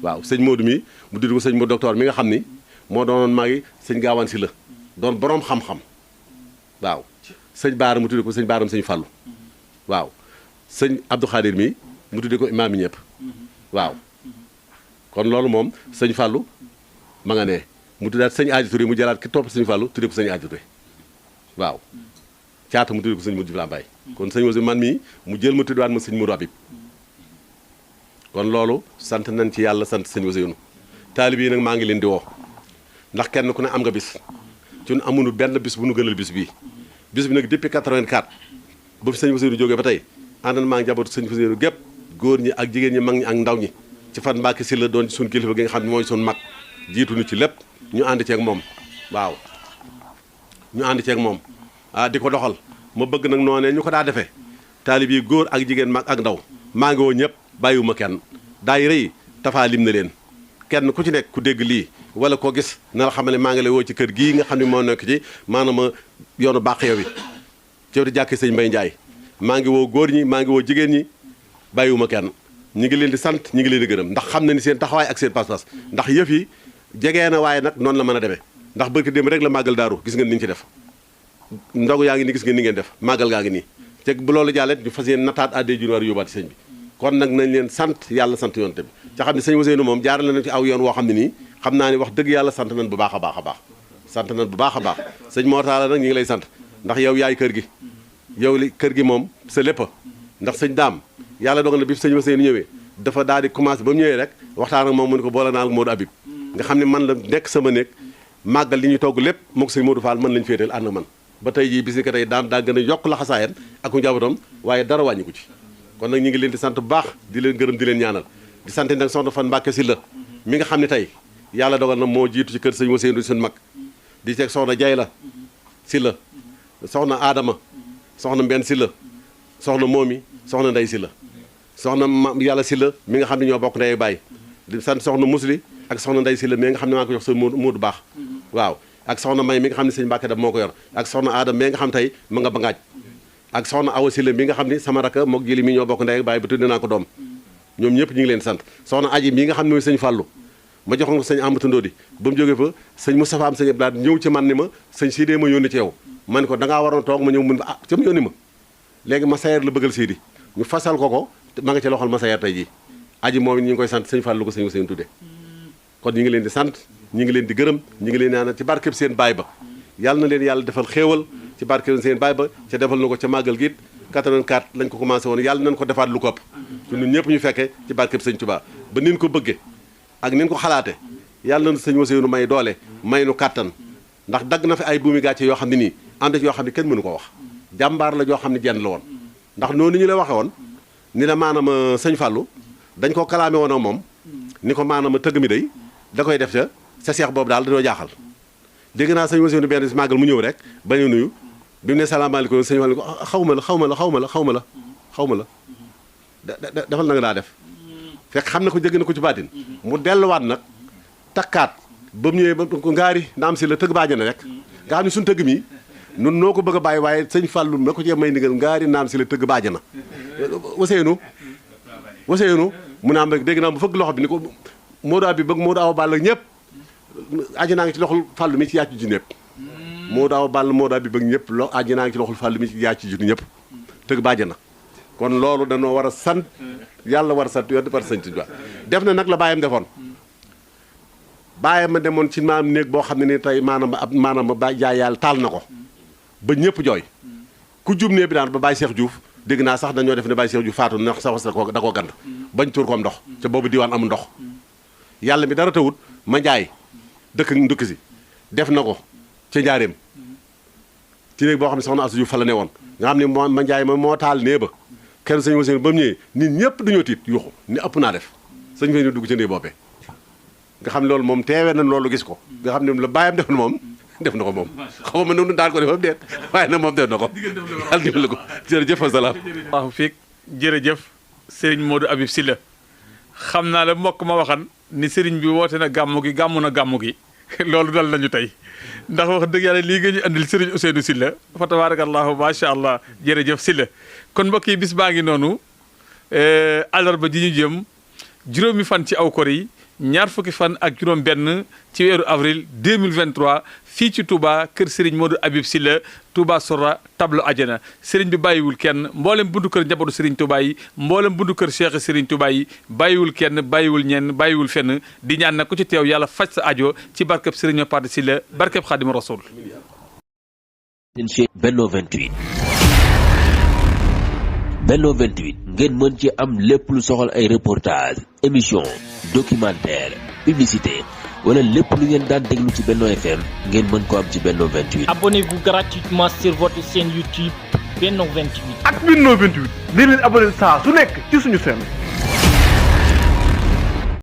waaw sëñ Modou mi mu tudde ko sëñ Modou docteur mi nga xam ni moo doonoon magi sëñ Gaawaan si la doon boroom xam-xam waaw sëñ Baara mu tudde ko sëñ Baaram sëñ Fallu waaw sëñ Abdou Khadir mi mu tudde ko imaam yi ñëpp waaw kon loolu moom sëñ Fallu ma nga ne mu tuddaat sëñ Aadi Touré mu jëlaat ki topp sëñ Fallou tuddee ko sëñ Aadi Touré waaw caata mu tuddee ko sëñ Modou Lambaye kon sëñ Ousseynou man mii mu jël ma tuddaat ma sëñ Modou Habib kon loolu sant nañ ci yàlla sant sëñ Ousseynou taalib yi nag maa ngi leen di woo ndax kenn ku ne am nga bis cun amuñu benn bis bu nu gënal bis bii bis bi nag depuis 84 ba fi sëñ Ousseynou jógee ba tey àndan maa ngi jabootu sëñ Ousseynou gépp góor ñi ak jigéen ñi mag ñi ak ndaw ñi ci fan Mbàkke si la doon suñ kilifa gi nga xam ne mooy suñ mag jiitu nu ci lépp ñu ànd ceeg moom waaw ñu ànd ceeg moom di ko doxal ma bëgg nag noonee ñu ko daa defee taalib yi góor ak jigéen mag ak ndaw maa ngi woo ñëpp bàyyiwuma kenn daayira yi tafaa lim na leen kenn ku ci nekk ku dégg lii wala koo gis na la xam ne maa ngi lay woo ci kër gii nga xam ne moo nekk ci maanaam yoonu bàq yow yi ci di jàkk sëñ Mbay Njaay maa ngi woo góor ñi maa ngi woo jigéen ñi bàyyiwuma kenn ñi ngi leen di sant ñi ngi leen di gërëm ndax xam na ni seen taxawaay ak seen pas-pas ndax yëf yi jegee na waaye nag noonu la mën a demee ndax barki démb rek la màggal daaru gis ngeen ni ñu ci def ndogu yaa ngi ni gis ngeen ni ngeen def màggal gaa ngi nii te bu loolu jàllet ñu fas yéen nataat addee junniwaar yóbbaati sëñ bi kon nag nañ leen sant yàlla sant yoon te bi ca xam ne sëñ Ousseynou moom jaarale nañ ci aw yoon woo xam ne nii xam naa ni wax dëgg yàlla sant nañ bu baax a baax a baax sant nañ bu baax a baax sëñ Mor Talla nag ñi ngi lay sant ndax yow yaay kër gi yow li kër gi moom sa lépp ndax sëñ daam yàlla dogal na bi sëñ Ousseynou ñëwee dafa daal di commencé ba mu ñëwee rek waxtaan ak moom mu ne ko boole naa ak Modou Habib nga xam ne man la nekk sama néeg màggal li ñuy togg lépp moo ko sëñ Modou Fall mën lañu féeteel ànd man ba tey jii bis ni ko tey daam daa gën a yokk la xasaayam ak njabootam waaye dara wàññi ko ci kon nag ñu ngi leen di sant bu baax di leen gërëm di leen ñaanal di sant nag soxna Fan Mbàkke Sylla mi nga xam ne tey yàlla dogal na moo jiitu ci kër sëñ Ousseynou suñu mag di teg soxna Jayla Sylla soxna Adama soxna Mbenn Sylla soxna Moomi soxna Ndey Sylla soxna yàlla Sylla mi nga xam ne ñoo bokk ndey baay di sant soxna Musli ak soxna Ndey Sylla mi nga xam ne maa ngi ko jox sa Moodu baax waaw ak soxna May mi nga xam ne sëñ Mbàkke daf moo ko yor ak soxna Adama mi nga xam tey ma nga bangaaj ak soxna Awa Sylla mi nga xam ne sama rakk mook jëli mi ñoo bokk ndey baay ba tudd naa ko doom ñoom ñëpp ñu ngi leen sant soxna Aji mi nga xam ne mooy sëñ Fàllu ma joxoon ko sëñ Amadou Ndodi ba mu jógee fa sëñ Moustapha am sëñ Abdoulaye ñëw ci man ni ma sëñ Sidé ma yónni ci yow ma ne ko da ngaa waroon toog ma ñëw mun ah ca mu yónni ma léegi ma sayeer la bëggal Sidi ñu fasal ko ma nga ci loxol ma sayeer tey jii aji moom it ñu ngi koy sant sëñ Fàllu ko sëñ Ousseynou tudde kon ñu ngi leen di sant ñu ngi leen di gërëm ñu ngi leen ñaanal ci barkeb seen baay ba yàlla na leen yàlla defal xéewal ci barkeb seen baay ba ca defal na ko ca màggal gi 84 lañ ko commencé woon yàlla nañ ko defaat lu ko ëpp ci ñun ñëpp ñu fekkee ci barkeb sëñ Tuubaa ba nin ko bëgge ak nin ko xalaate yàlla na sëñ Ousseynou may doole may nu kàttan ndax dagg na fi ay buumi gàcce yoo xam ne nii am na ci yoo xam ne kenn mënu ko wax jàmbaar la joo xam ne jenn la woon ndax noonu ñu la waxe woon ni la maanaam sëñ Fallou dañ ko kalaame woon ak moom ni ko maanaam tëgg mi day da koy def ca sa seex boobu daal dañoo jaaxal dégg naa sëñ Ousseynou benn si màggal mu ñëw rek bañu nuyu bi mu ne salaamaaleykum sëñ Fallou ko xawma la defal na nga daa def fekk xam na ko jégg na ko ci baatin mu delluwaat nag takkaat ba mu ñëwee ba ko ngaari naam si la tëgg baaja na rek nga xam ne suñu tëgg mi nun noo ko bëgg a bàyyi waaye sëñ Fallou na ko cee may ndigal ngaari naam si la tëgg baaja na Ousseynou mu naam rek dégg naa bu fëgg loxo bi ni ko Modou Habib bëgg Modou Awa Balla ñëpp aji naa ngi ci loxol Fallou mi ci yàcc ji ñëpp Modou Awa Balla Modou Habib bëgg ñëpp aji naa ngi ci loxol Fallou mi ci yàcc ji ñëpp tëgg baaja na kon loolu dañoo war a sant yàlla war a sant yoon par sëñ Tuubaa def na nag la bàyyam defoon bàyyam ma demoon ci maanaam néeg boo xam ne ni tey maanaam ba jaay yàlla taal na ko ba ñëpp jooy ku jub nee bi daan ba Baye Cheikh Diouf dégg naa sax dañoo def ne Baye Cheikh Diouf faatu ndax sax da koo gand bañ tuur koom ndox ca boobu diwaan amul ndox yàlla mi dara tawut ma njaay dëkk ndukki si def na ko ca njaareem ci néeg boo xam ne soxna Asou Diouf fa la ne woon nga xam ne ma njaay ma moo taal nee ba kenn sëñ Ousseynou ba mu ñëwee nit ñëpp dañoo tiit yuuxu ni ëpp naa def sëñ fay ñu dugg ca néeg boppee nga xam ne loolu moom teewee na loolu gis ko nga xam ne la bàyyam def na moom def na ko moom xaw ma noonu daal ko def am deet waaye nag moom def na ko yàlla dimbali ko jërëjëf asalaam waaw fiik jërëjëf sëriñ Modou Habib Sylla xam naa la mbokk ma waxan ni sëriñ bi woote na gàmmu gi loolu dal nañu tey ndax wax dëgg yàlla lii nga ñu andil sëriñ Ousseynou Sylla fa tabarakallahu macha allah jërëjëf Sylla kon mbokk yi bis baa ngi noonu àllarba ji ñu jëm juróomi fan ci aw kor yi ñaar fukki fan ak juróom benn ci weeru avril 2023 fii ci Touba kër Serigne Modou Habib Sylla Touba Sora tableau Adiana Serigne bi bàyyiwul kenn mboolem buntu kër njabootu Serigne Touba yi mboolem buntu kër Cheikh Serigne Touba yi bàyyiwul kenn bàyyiwul ñenn bàyyiwul fenn di ñaan nag ku ci teew yàlla faj sa ajo ci barkeb Serigne Pathé Sylla barkeb Xaadimu Rasuul. Benno 28 Benno 28 ngeen mën ci am lépp lu soxal ay reportage émission documentaire publicité wala lépp lu ngeen daan déglu ci Benno FM ngeen mën ko am ci Benno 28. Abonnez-vous gratuitement sur votre chaîne YouTube Benno 28. ak Benno 28 di leen abonné saa su nekk ci suñu chaîne.